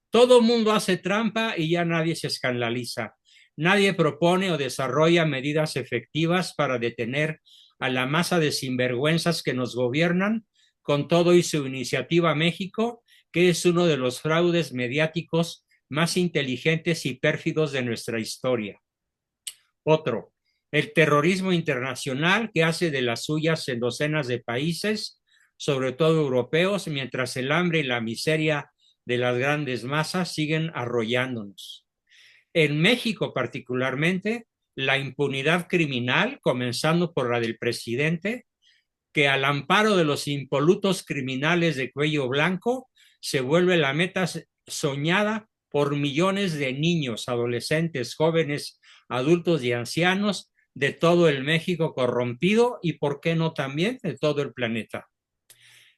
Todo mundo hace trampa y ya nadie se escandaliza. Nadie propone o desarrolla medidas efectivas para detener a la masa de sinvergüenzas que nos gobiernan, con todo y su iniciativa México, que es uno de los fraudes mediáticos más inteligentes y pérfidos de nuestra historia. Otro, el terrorismo internacional que hace de las suyas en docenas de países, sobre todo europeos, mientras el hambre y la miseria de las grandes masas siguen arrollándonos. En México particularmente, la impunidad criminal, comenzando por la del presidente, que al amparo de los impolutos criminales de cuello blanco, se vuelve la meta soñada por millones de niños, adolescentes, jóvenes, adultos y ancianos de todo el México corrompido y, por qué no, también de todo el planeta.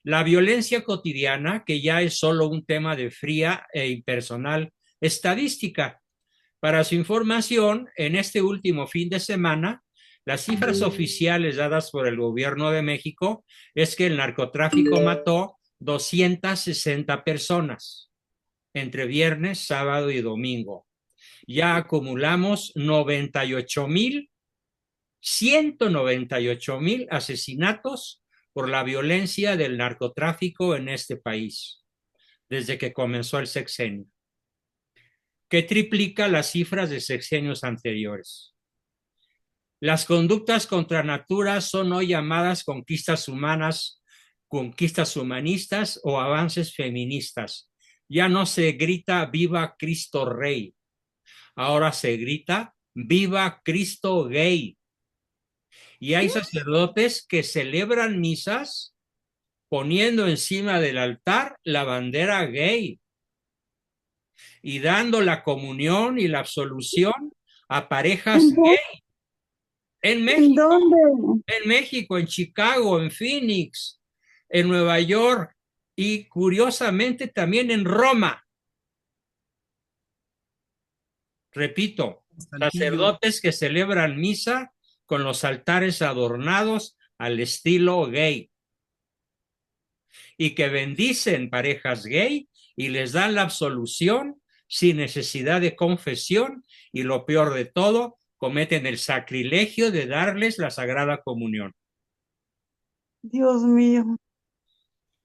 La violencia cotidiana, que ya es solo un tema de fría e impersonal estadística. Para su información, en este último fin de semana, las cifras oficiales dadas por el gobierno de México es que el narcotráfico mató 260 personas entre viernes, sábado y domingo. Ya acumulamos 198,000 asesinatos por la violencia del narcotráfico en este país, desde que comenzó el sexenio, que triplica las cifras de sexenios anteriores. Las conductas contra natura son hoy llamadas conquistas humanas, conquistas humanistas o avances feministas. Ya no se grita viva Cristo Rey, ahora se grita viva Cristo Gay. Y hay sacerdotes que celebran misas poniendo encima del altar la bandera gay y dando la comunión y la absolución a parejas ¿En gay en México, dónde? en México, en Chicago, en Phoenix, en Nueva York y curiosamente también en Roma. Repito, sacerdotes que celebran misa con los altares adornados al estilo gay y que bendicen parejas gay y les dan la absolución sin necesidad de confesión y lo peor de todo, cometen el sacrilegio de darles la Sagrada Comunión. Dios mío. En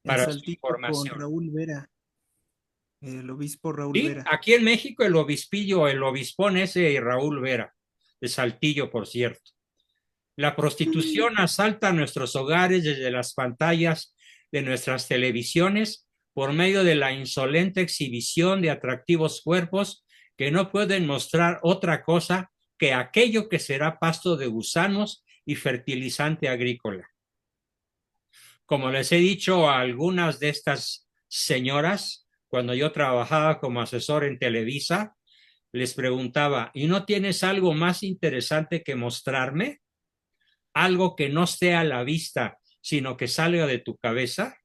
Para su Saltillo con información. Raúl Vera, el obispo Raúl Sí, Vera. aquí en México el obispillo, el obispón ese Raúl Vera, de Saltillo, por cierto. La prostitución asalta nuestros hogares desde las pantallas de nuestras televisiones por medio de la insolente exhibición de atractivos cuerpos que no pueden mostrar otra cosa que aquello que será pasto de gusanos y fertilizante agrícola. Como les he dicho a algunas de estas señoras, cuando yo trabajaba como asesor en Televisa, les preguntaba, ¿y no tienes algo más interesante que mostrarme? ¿Algo que no esté a la vista, sino que salga de tu cabeza?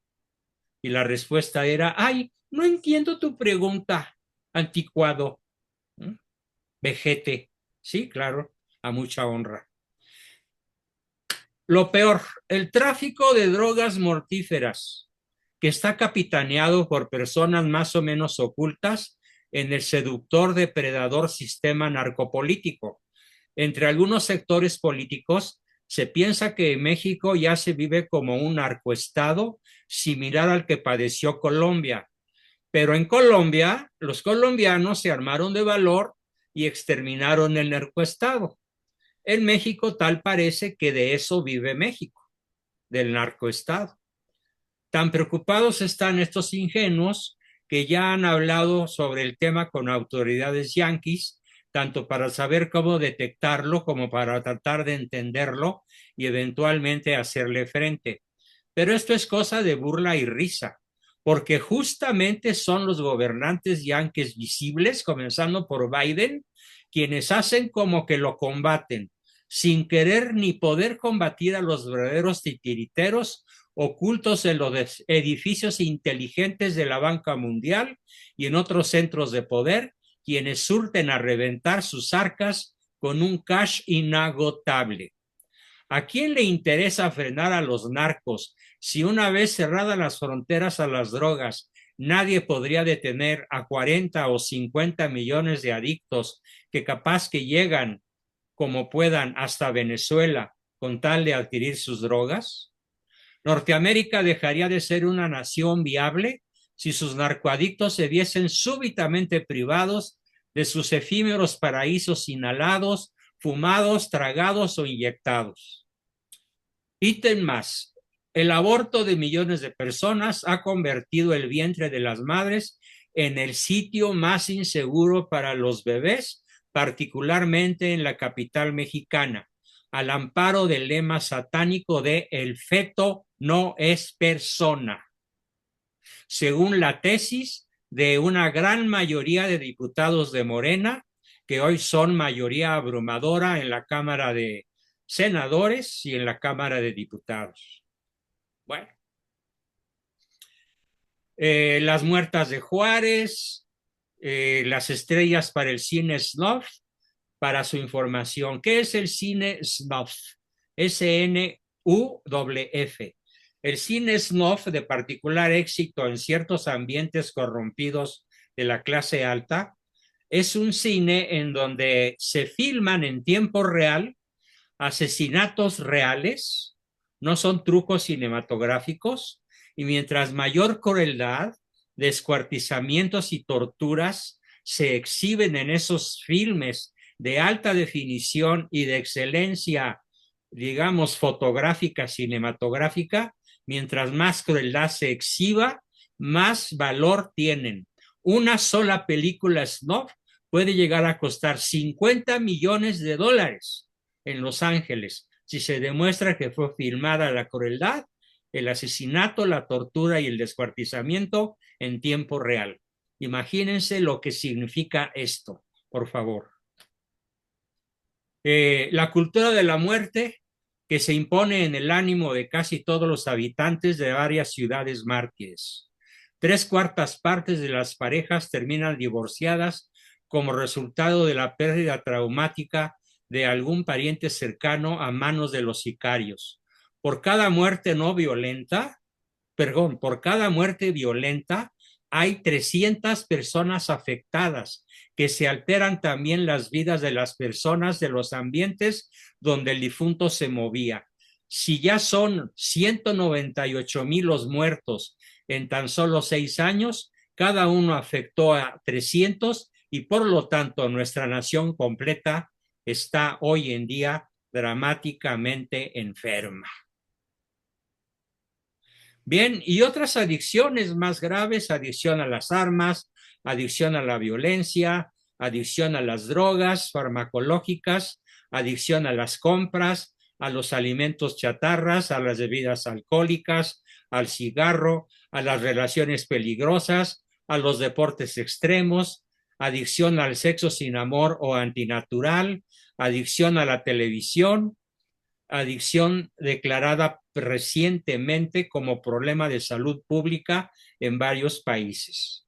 Y la respuesta era, ay, no entiendo tu pregunta, anticuado, vejete. Sí, claro, a mucha honra. Lo peor, el tráfico de drogas mortíferas, que está capitaneado por personas más o menos ocultas en el seductor depredador sistema narcopolítico. Entre algunos sectores políticos se piensa que en México ya se vive como un narcoestado similar al que padeció Colombia. Pero en Colombia, los colombianos se armaron de valor y exterminaron el narcoestado. En México tal parece que de eso vive México, del narcoestado. Tan preocupados están estos ingenuos que ya han hablado sobre el tema con autoridades yanquis, tanto para saber cómo detectarlo como para tratar de entenderlo y eventualmente hacerle frente. Pero esto es cosa de burla y risa, porque justamente son los gobernantes yanquis visibles, comenzando por Biden, quienes hacen como que lo combaten, sin querer ni poder combatir a los verdaderos titiriteros ocultos en los edificios inteligentes de la banca mundial y en otros centros de poder, quienes surten a reventar sus arcas con un cash inagotable. ¿A quién le interesa frenar a los narcos si una vez cerradas las fronteras a las drogas, nadie podría detener a 40 o 50 millones de adictos que capaz que llegan como puedan hasta Venezuela con tal de adquirir sus drogas? ¿Norteamérica dejaría de ser una nación viable si sus narcoadictos se viesen súbitamente privados de sus efímeros paraísos inhalados, fumados, tragados o inyectados? Ítem más, el aborto de millones de personas ha convertido el vientre de las madres en el sitio más inseguro para los bebés, particularmente en la capital mexicana, al amparo del lema satánico de el feto no es persona, según la tesis de una gran mayoría de diputados de Morena, que hoy son mayoría abrumadora en la Cámara de Senadores y en la Cámara de Diputados. Bueno, las muertas de Juárez, las estrellas para el cine snuff, para su información. ¿Qué es el cine snuff? S-N-U-F. El cine snuff, de particular éxito en ciertos ambientes corrompidos de la clase alta, es un cine en donde se filman en tiempo real asesinatos reales, no son trucos cinematográficos, y mientras mayor crueldad, descuartizamientos y torturas se exhiben en esos filmes de alta definición y de excelencia, digamos, fotográfica, cinematográfica, mientras más crueldad se exhiba, más valor tienen. Una sola película snuff puede llegar a costar $50 millones en Los Ángeles si se demuestra que fue filmada la crueldad, el asesinato, la tortura y el descuartizamiento en tiempo real. Imagínense lo que significa esto, por favor. La cultura de la muerte que se impone en el ánimo de casi todos los habitantes de varias ciudades mártires. 3/4 partes de las parejas terminan divorciadas como resultado de la pérdida traumática de algún pariente cercano a manos de los sicarios. Por cada muerte violenta, hay 300 personas afectadas, que se alteran también las vidas de las personas de los ambientes donde el difunto se movía. Si ya son 198,000 los muertos en tan solo 6 años, cada uno afectó a 300 y por lo tanto nuestra nación completa está hoy en día dramáticamente enferma. Bien, y otras adicciones más graves, adicción a las armas, adicción a la violencia, adicción a las drogas farmacológicas, adicción a las compras, a los alimentos chatarras, a las bebidas alcohólicas, al cigarro, a las relaciones peligrosas, a los deportes extremos, adicción al sexo sin amor o antinatural, adicción a la televisión, adicción declarada recientemente como problema de salud pública en varios países.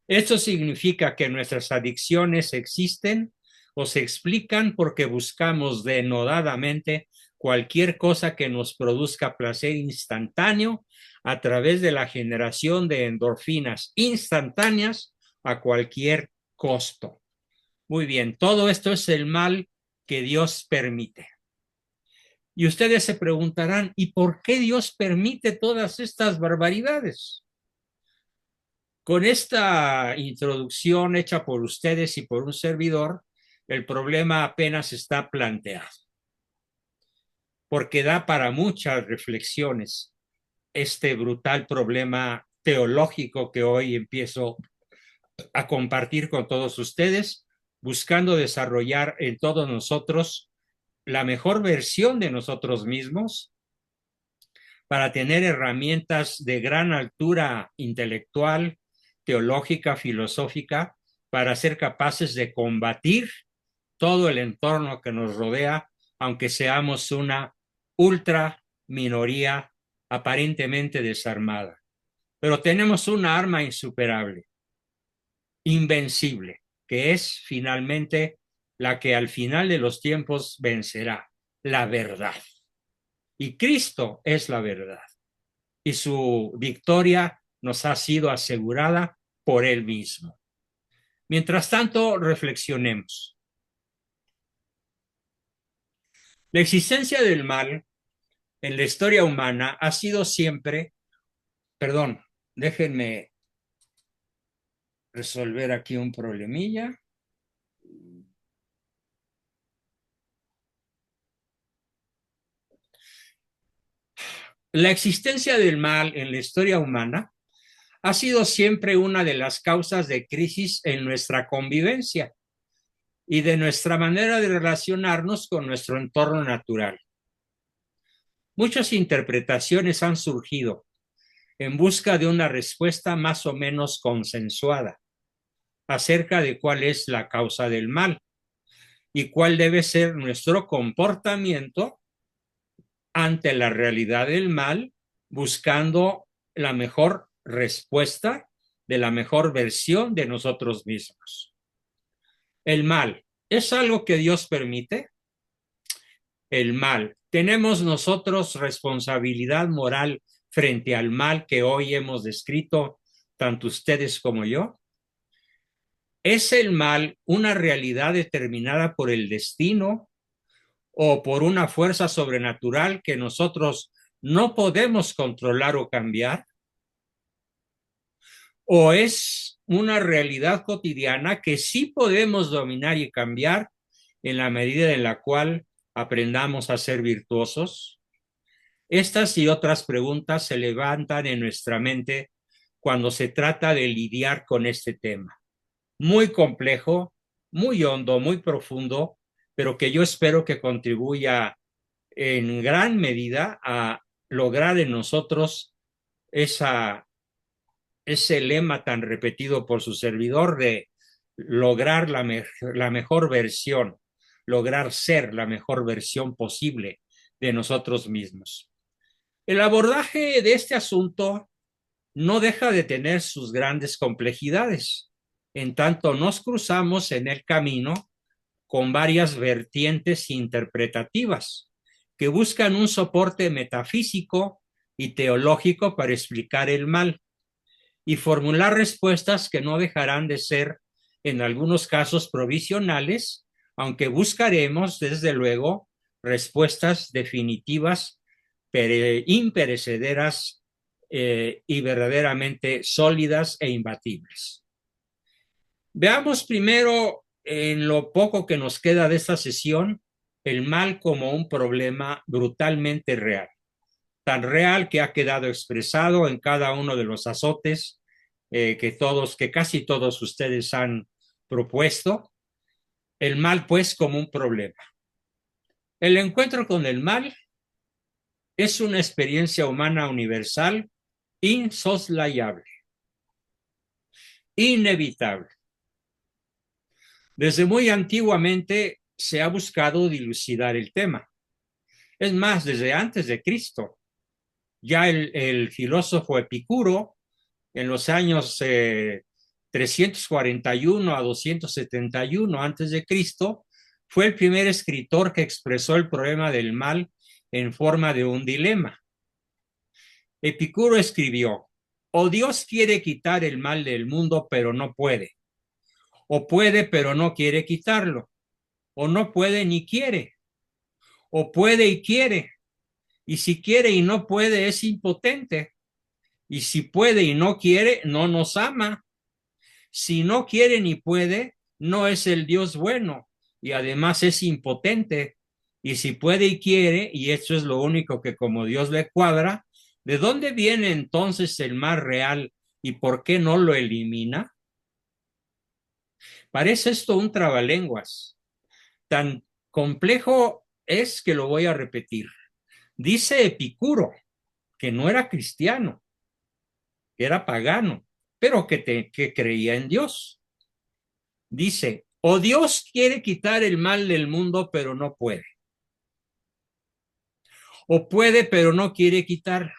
Esto significa que nuestras adicciones existen o se explican porque buscamos denodadamente cualquier cosa que nos produzca placer instantáneo a través de la generación de endorfinas instantáneas a cualquier costo. Muy bien, todo esto es el mal que Dios permite. Y ustedes se preguntarán, ¿y por qué Dios permite todas estas barbaridades? Con esta introducción hecha por ustedes y por un servidor, el problema apenas está planteado, porque da para muchas reflexiones este brutal problema teológico que hoy empiezo a compartir con todos ustedes, buscando desarrollar en todos nosotros la mejor versión de nosotros mismos para tener herramientas de gran altura intelectual, teológica, filosófica, para ser capaces de combatir todo el entorno que nos rodea, aunque seamos una ultra minoría aparentemente desarmada. Pero tenemos una arma insuperable, invencible, que es finalmente la que al final de los tiempos vencerá, la verdad. Y Cristo es la verdad. Y su victoria nos ha sido asegurada por Él mismo. Mientras tanto, reflexionemos. La existencia del mal en la historia humana ha sido siempre, déjenme resolver aquí un problemilla. La existencia del mal en la historia humana ha sido siempre una de las causas de crisis en nuestra convivencia y de nuestra manera de relacionarnos con nuestro entorno natural. Muchas interpretaciones han surgido en busca de una respuesta más o menos consensuada acerca de cuál es la causa del mal y cuál debe ser nuestro comportamiento ante la realidad del mal, buscando la mejor respuesta de la mejor versión de nosotros mismos. El mal, ¿es algo que Dios permite? El mal, ¿tenemos nosotros responsabilidad moral frente al mal que hoy hemos descrito, tanto ustedes como yo? ¿Es el mal una realidad determinada por el destino o por una fuerza sobrenatural que nosotros no podemos controlar o cambiar? ¿O es una realidad cotidiana que sí podemos dominar y cambiar en la medida en la cual aprendamos a ser virtuosos? Estas y otras preguntas se levantan en nuestra mente cuando se trata de lidiar con este tema. Muy complejo, muy hondo, muy profundo, pero que yo espero que contribuya en gran medida a lograr en nosotros ese lema tan repetido por su servidor de lograr la mejor versión lograr ser la mejor versión posible de nosotros mismos. El abordaje de este asunto no deja de tener sus grandes complejidades, en tanto nos cruzamos en el camino con varias vertientes interpretativas que buscan un soporte metafísico y teológico para explicar el mal y formular respuestas que no dejarán de ser, en algunos casos, provisionales, aunque buscaremos, desde luego, respuestas definitivas, imperecederas y verdaderamente sólidas e imbatibles. Veamos primero, en lo poco que nos queda de esta sesión, el mal como un problema brutalmente real, tan real que ha quedado expresado en cada uno de los azotes que casi todos ustedes han propuesto. El mal, pues, como un problema. El encuentro con el mal es una experiencia humana universal, insoslayable, inevitable. Desde muy antiguamente se ha buscado dilucidar el tema. Es más, desde antes de Cristo, ya el filósofo Epicuro, en los años 341 a 271 antes de Cristo, fue el primer escritor que expresó el problema del mal en forma de un dilema. Epicuro escribió: o Dios quiere quitar el mal del mundo, pero no puede. O puede, pero no quiere quitarlo. O no puede ni quiere. O puede y quiere. Y si quiere y no puede, es impotente. Y si puede y no quiere, no nos ama. Si no quiere ni puede, no es el Dios bueno. Y además es impotente. Y si puede y quiere, y esto es lo único que como Dios le cuadra, ¿de dónde viene entonces el mal real y por qué no lo elimina? Parece esto un trabalenguas. Tan complejo es que lo voy a repetir. Dice Epicuro, que no era cristiano, que era pagano, pero que creía en Dios. Dice: o Dios quiere quitar el mal del mundo, pero no puede. O puede, pero no quiere quitar.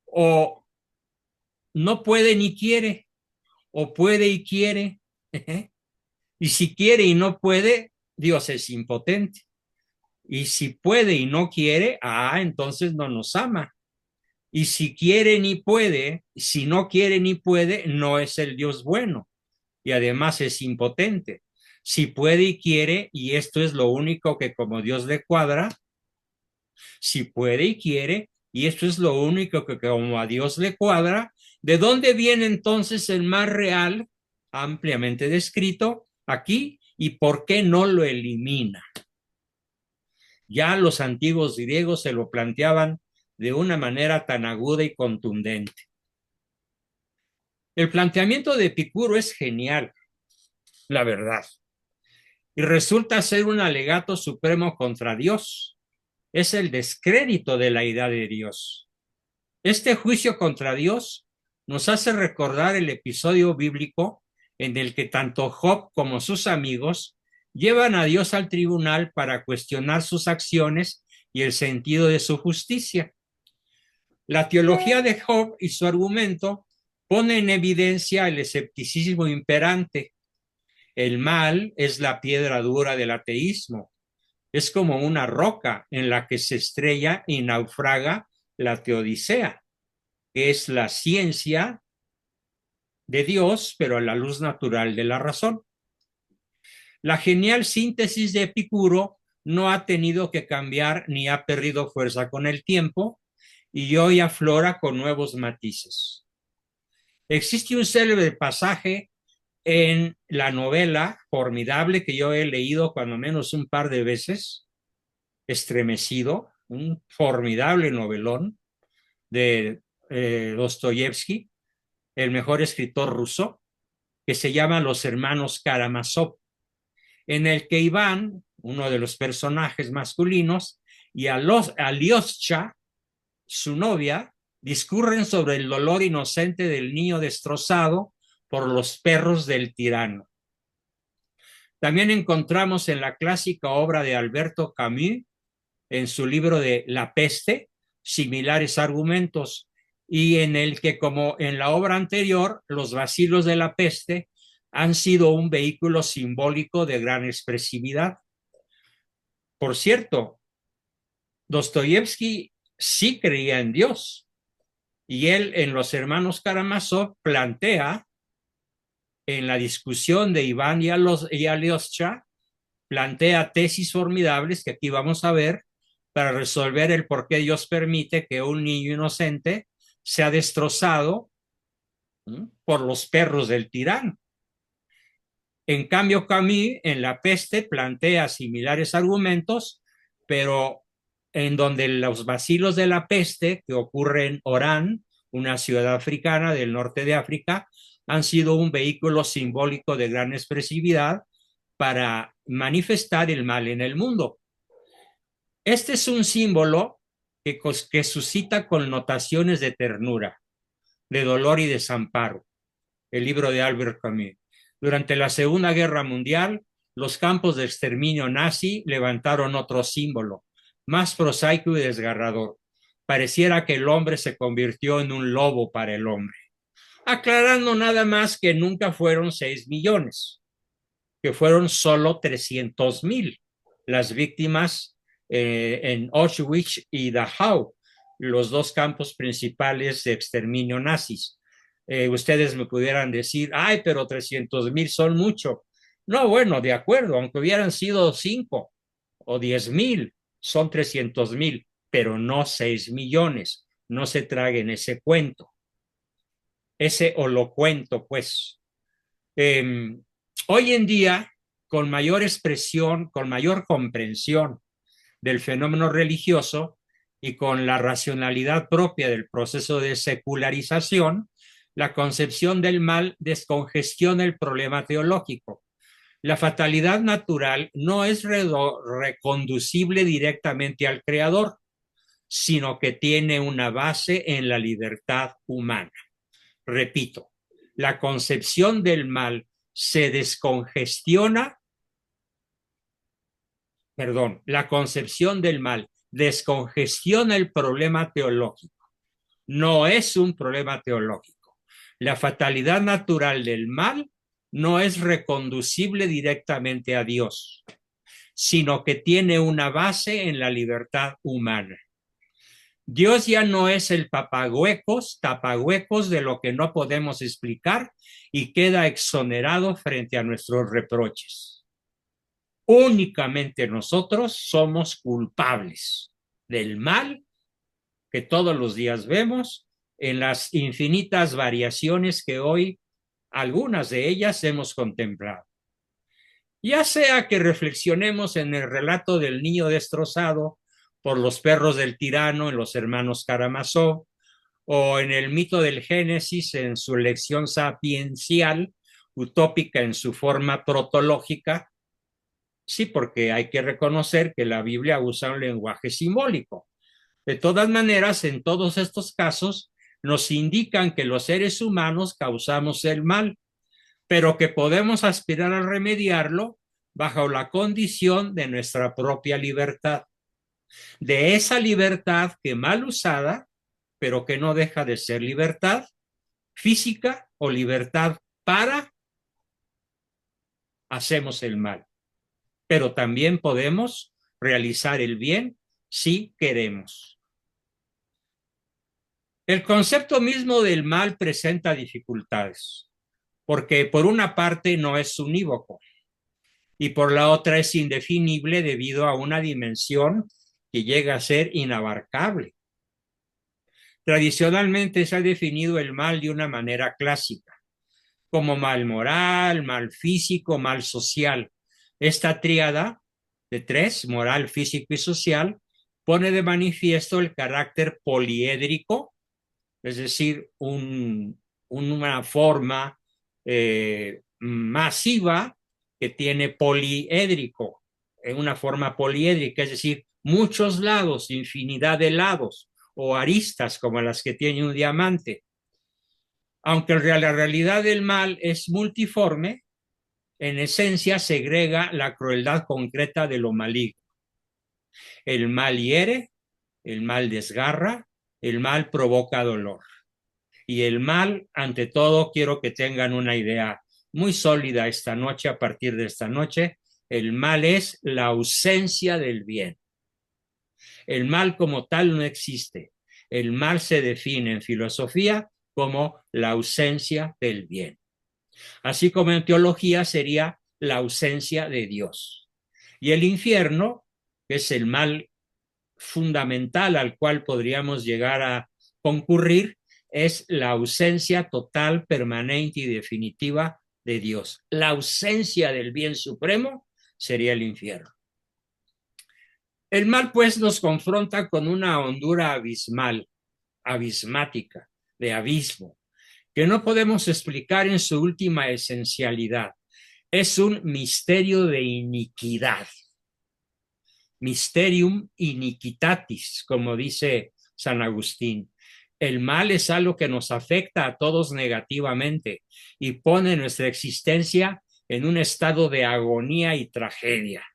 O no puede ni quiere. O puede y quiere. Y si quiere y no puede, Dios es impotente. Y si puede y no quiere, entonces no nos ama. Y si quiere ni puede, si no quiere ni puede, no es el Dios bueno. Y además es impotente. Si puede y quiere, y esto es lo único que como Dios le cuadra, si puede y quiere, y esto es lo único que como a Dios le cuadra, ¿de dónde viene entonces el mal real, ampliamente descrito aquí, y por qué no lo elimina? Ya los antiguos griegos se lo planteaban de una manera tan aguda y contundente. El planteamiento de Epicuro es genial, la verdad, y resulta ser un alegato supremo contra Dios. Es el descrédito de la idea de Dios. Este juicio contra Dios nos hace recordar el episodio bíblico en el que tanto Job como sus amigos llevan a Dios al tribunal para cuestionar sus acciones y el sentido de su justicia. La teología de Job y su argumento pone en evidencia el escepticismo imperante. El mal es la piedra dura del ateísmo. Es como una roca en la que se estrella y naufraga la teodicea, que es la ciencia de Dios, pero a la luz natural de la razón. La genial síntesis de Epicuro no ha tenido que cambiar ni ha perdido fuerza con el tiempo y hoy aflora con nuevos matices. Existe un célebre pasaje en la novela formidable que yo he leído cuando menos un par de veces, estremecido, un formidable novelón de Dostoyevsky, el mejor escritor ruso, que se llama Los Hermanos Karamazov, en el que Iván, uno de los personajes masculinos, y Alyosha, su novia, discurren sobre el dolor inocente del niño destrozado por los perros del tirano. También encontramos en la clásica obra de Alberto Camus, en su libro de La peste, similares argumentos, y en el que, como en la obra anterior, los bacilos de la peste han sido un vehículo simbólico de gran expresividad. Por cierto, Dostoyevsky sí creía en Dios, y él en Los Hermanos Karamazov plantea, en la discusión de Iván y Alyosha, plantea tesis formidables que aquí vamos a ver para resolver el por qué Dios permite que un niño inocente sea destrozado por los perros del tirano. En cambio, Camus en La peste plantea similares argumentos, pero en donde los bacilos de la peste, que ocurre en Orán, una ciudad africana del norte de África, han sido un vehículo simbólico de gran expresividad para manifestar el mal en el mundo. Este es un símbolo que suscita connotaciones de ternura, de dolor y desamparo. El libro de Albert Camus. Durante la Segunda Guerra Mundial, los campos de exterminio nazi levantaron otro símbolo, más prosaico y desgarrador. Pareciera que el hombre se convirtió en un lobo para el hombre. Aclarando nada más que nunca fueron 6 millones, que fueron solo 300,000 las víctimas en Auschwitz y Dachau, los dos campos principales de exterminio nazis. Ustedes me pudieran decir, ay, pero 300,000 son mucho. No, bueno, de acuerdo, aunque hubieran sido 5 o 10,000, son 300,000, pero no 6 millones. No se traguen ese cuento, ese holocuento, pues. Hoy en día, con mayor expresión, con mayor comprensión del fenómeno religioso y con la racionalidad propia del proceso de secularización, la concepción del mal descongestiona el problema teológico. La fatalidad natural no es reconducible directamente al Creador, sino que tiene una base en la libertad humana. Repito, la concepción del mal la concepción del mal descongestiona el problema teológico. No es un problema teológico. La fatalidad natural del mal no es reconducible directamente a Dios, sino que tiene una base en la libertad humana. Dios ya no es el tapahuecos de lo que no podemos explicar y queda exonerado frente a nuestros reproches. Únicamente nosotros somos culpables del mal que todos los días vemos en las infinitas variaciones que hoy, algunas de ellas, hemos contemplado. Ya sea que reflexionemos en el relato del niño destrozado por los perros del tirano en Los Hermanos Karamazov, o en el mito del Génesis en su lección sapiencial, utópica en su forma protológica. Sí, porque hay que reconocer que la Biblia usa un lenguaje simbólico. De todas maneras, en todos estos casos, nos indican que los seres humanos causamos el mal, pero que podemos aspirar a remediarlo bajo la condición de nuestra propia libertad. De esa libertad que mal usada, pero que no deja de ser libertad física o libertad para, hacemos el mal. Pero también podemos realizar el bien si queremos. El concepto mismo del mal presenta dificultades, porque por una parte no es unívoco y por la otra es indefinible debido a una dimensión que llega a ser inabarcable. Tradicionalmente se ha definido el mal de una manera clásica, como mal moral, mal físico, mal social. Esta tríada de 3, moral, físico y social, pone de manifiesto el carácter poliédrico, es decir, una forma masiva que tiene poliédrico, una forma poliédrica, es decir, muchos lados, infinidad de lados o aristas como las que tiene un diamante. Aunque la realidad del mal es multiforme, en esencia segrega la crueldad concreta de lo maligno. El mal hiere, el mal desgarra, el mal provoca dolor. Y el mal, ante todo, quiero que tengan una idea muy sólida esta noche, a partir de esta noche, el mal es la ausencia del bien. El mal como tal no existe. El mal se define en filosofía como la ausencia del bien. Así como en teología sería la ausencia de Dios. Y el infierno, que es el mal fundamental al cual podríamos llegar a concurrir, es la ausencia total, permanente y definitiva de Dios. La ausencia del bien supremo sería el infierno. El mal, pues, nos confronta con una hondura abismal, abismática, de abismo, que no podemos explicar en su última esencialidad. Es un misterio de iniquidad. Mysterium iniquitatis, como dice San Agustín. El mal es algo que nos afecta a todos negativamente y pone nuestra existencia en un estado de agonía y tragedia.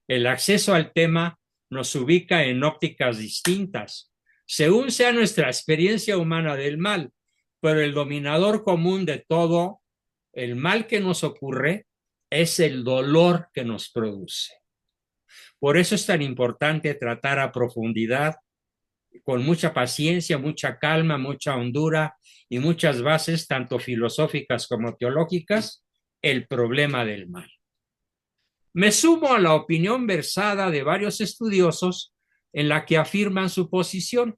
El acceso al tema nos ubica en ópticas distintas, según sea nuestra experiencia humana del mal, pero el dominador común de todo el mal que nos ocurre es el dolor que nos produce. Por eso es tan importante tratar a profundidad, con mucha paciencia, mucha calma, mucha hondura y muchas bases, tanto filosóficas como teológicas, el problema del mal. Me sumo a la opinión versada de varios estudiosos en la que afirman su posición,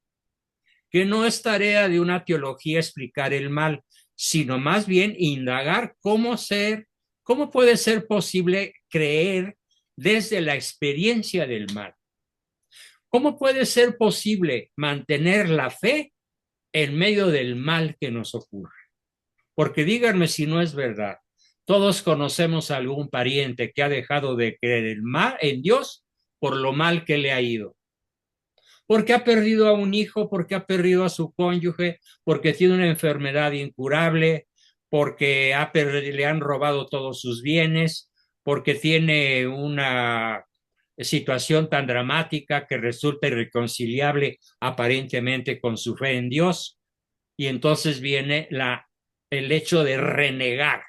que no es tarea de una teología explicar el mal, sino más bien indagar cómo puede ser posible creer desde la experiencia del mal. ¿Cómo puede ser posible mantener la fe en medio del mal que nos ocurre? Porque díganme si no es verdad. Todos conocemos a algún pariente que ha dejado de creer en Dios por lo mal que le ha ido. Porque ha perdido a un hijo, porque ha perdido a su cónyuge, porque tiene una enfermedad incurable, porque le han robado todos sus bienes, porque tiene una situación tan dramática que resulta irreconciliable aparentemente con su fe en Dios. Y entonces viene el hecho de renegar.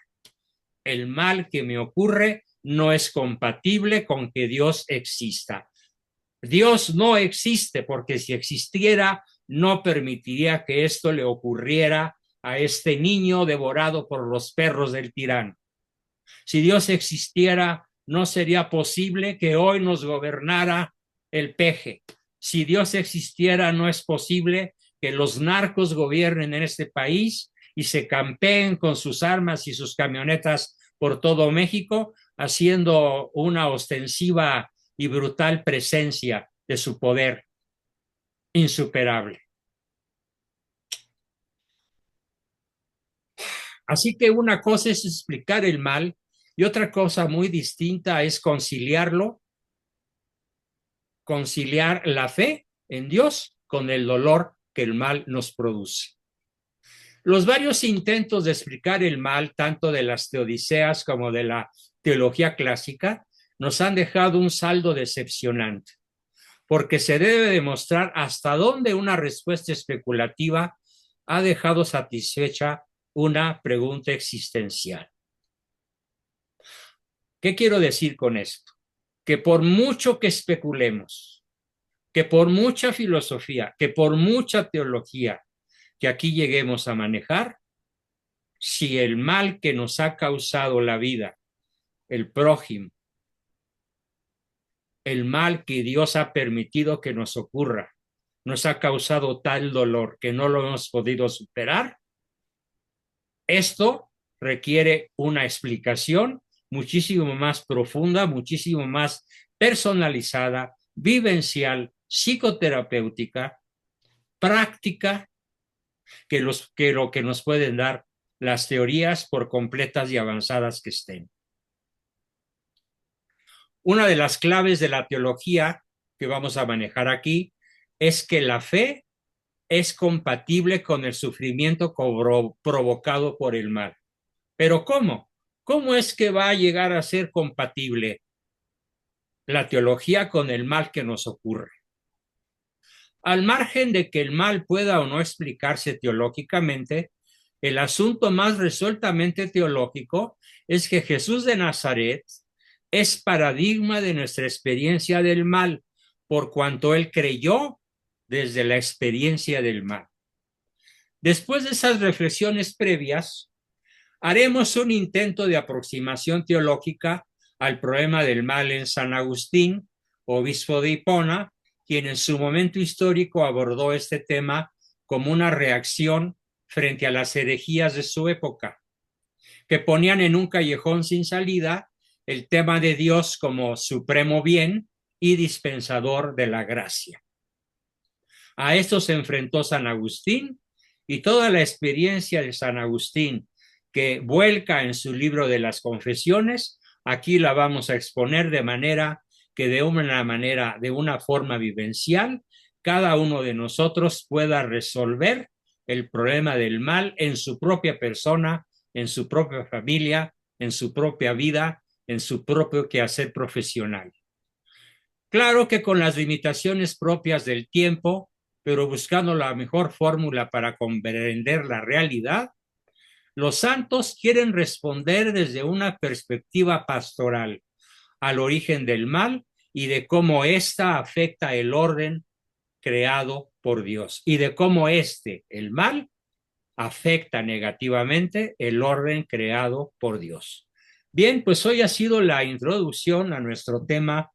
El mal que me ocurre no es compatible con que Dios exista. Dios no existe, porque si existiera, no permitiría que esto le ocurriera a este niño devorado por los perros del tirano. Si Dios existiera, no sería posible que hoy nos gobernara el peje. Si Dios existiera, no es posible que los narcos gobiernen en este país y se campeen con sus armas y sus camionetas por todo México, haciendo una ostensiva y brutal presencia de su poder insuperable. Así que una cosa es explicar el mal y otra cosa muy distinta es conciliar la fe en Dios con el dolor que el mal nos produce. Los varios intentos de explicar el mal, tanto de las teodiceas como de la teología clásica, nos han dejado un saldo decepcionante, porque se debe demostrar hasta dónde una respuesta especulativa ha dejado satisfecha una pregunta existencial. ¿Qué quiero decir con esto? Que por mucho que especulemos, que por mucha filosofía, que por mucha teología que aquí lleguemos a manejar, si el mal que nos ha causado la vida, el prójimo, el mal que Dios ha permitido que nos ocurra, nos ha causado tal dolor que no lo hemos podido superar, esto requiere una explicación muchísimo más profunda, muchísimo más personalizada, vivencial, psicoterapéutica, práctica, que lo que nos pueden dar las teorías, por completas y avanzadas que estén. Una de las claves de la teología que vamos a manejar aquí es que la fe es compatible con el sufrimiento provocado por el mal. ¿Pero cómo? ¿Cómo es que va a llegar a ser compatible la teología con el mal que nos ocurre? Al margen de que el mal pueda o no explicarse teológicamente, el asunto más resueltamente teológico es que Jesús de Nazaret es paradigma de nuestra experiencia del mal, por cuanto él creyó desde la experiencia del mal. Después de esas reflexiones previas, haremos un intento de aproximación teológica al problema del mal en San Agustín, obispo de Hipona, quien en su momento histórico abordó este tema como una reacción frente a las herejías de su época, que ponían en un callejón sin salida el tema de Dios como supremo bien y dispensador de la gracia. A esto se enfrentó San Agustín, y toda la experiencia de San Agustín que vuelca en su libro de las Confesiones, aquí la vamos a exponer de manera que de una forma vivencial, cada uno de nosotros pueda resolver el problema del mal en su propia persona, en su propia familia, en su propia vida, en su propio quehacer profesional. Claro que con las limitaciones propias del tiempo, pero buscando la mejor fórmula para comprender la realidad, los santos quieren responder desde una perspectiva pastoral al origen del mal y de cómo ésta afecta el orden creado por Dios y de cómo el mal, afecta negativamente el orden creado por Dios. Bien, pues hoy ha sido la introducción a nuestro tema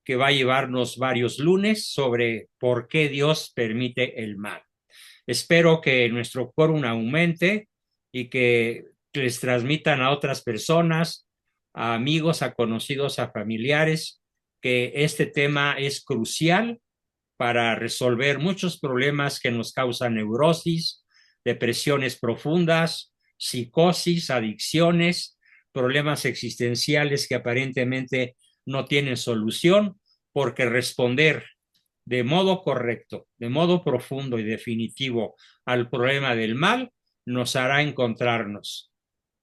que va a llevarnos varios lunes sobre por qué Dios permite el mal. Espero que nuestro quórum aumente y que les transmitan a otras personas, a amigos, a conocidos, a familiares, que este tema es crucial para resolver muchos problemas que nos causan neurosis, depresiones profundas, psicosis, adicciones, problemas existenciales que aparentemente no tienen solución, porque responder de modo correcto, de modo profundo y definitivo al problema del mal nos hará encontrarnos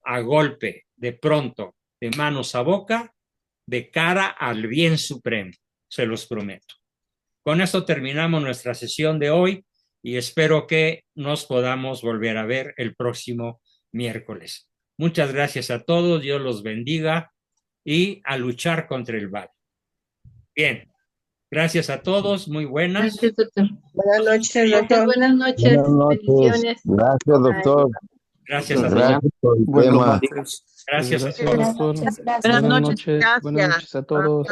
a golpe, de pronto, de manos a boca, de cara al bien supremo, se los prometo. Con esto terminamos nuestra sesión de hoy y espero que nos podamos volver a ver el próximo miércoles. Muchas gracias a todos, Dios los bendiga y a luchar contra el mal. Bien, gracias a todos, muy buenas. Gracias, doctor. Buenas noches, doctor. Buenas noches. Buenas noches. Bendiciones. Gracias, doctor. Gracias a todos. Gracias por el Buenos tema. días. Gracias a Gracias, todos. doctor. Muchas gracias. Buenas noches. Buenas noches a todos.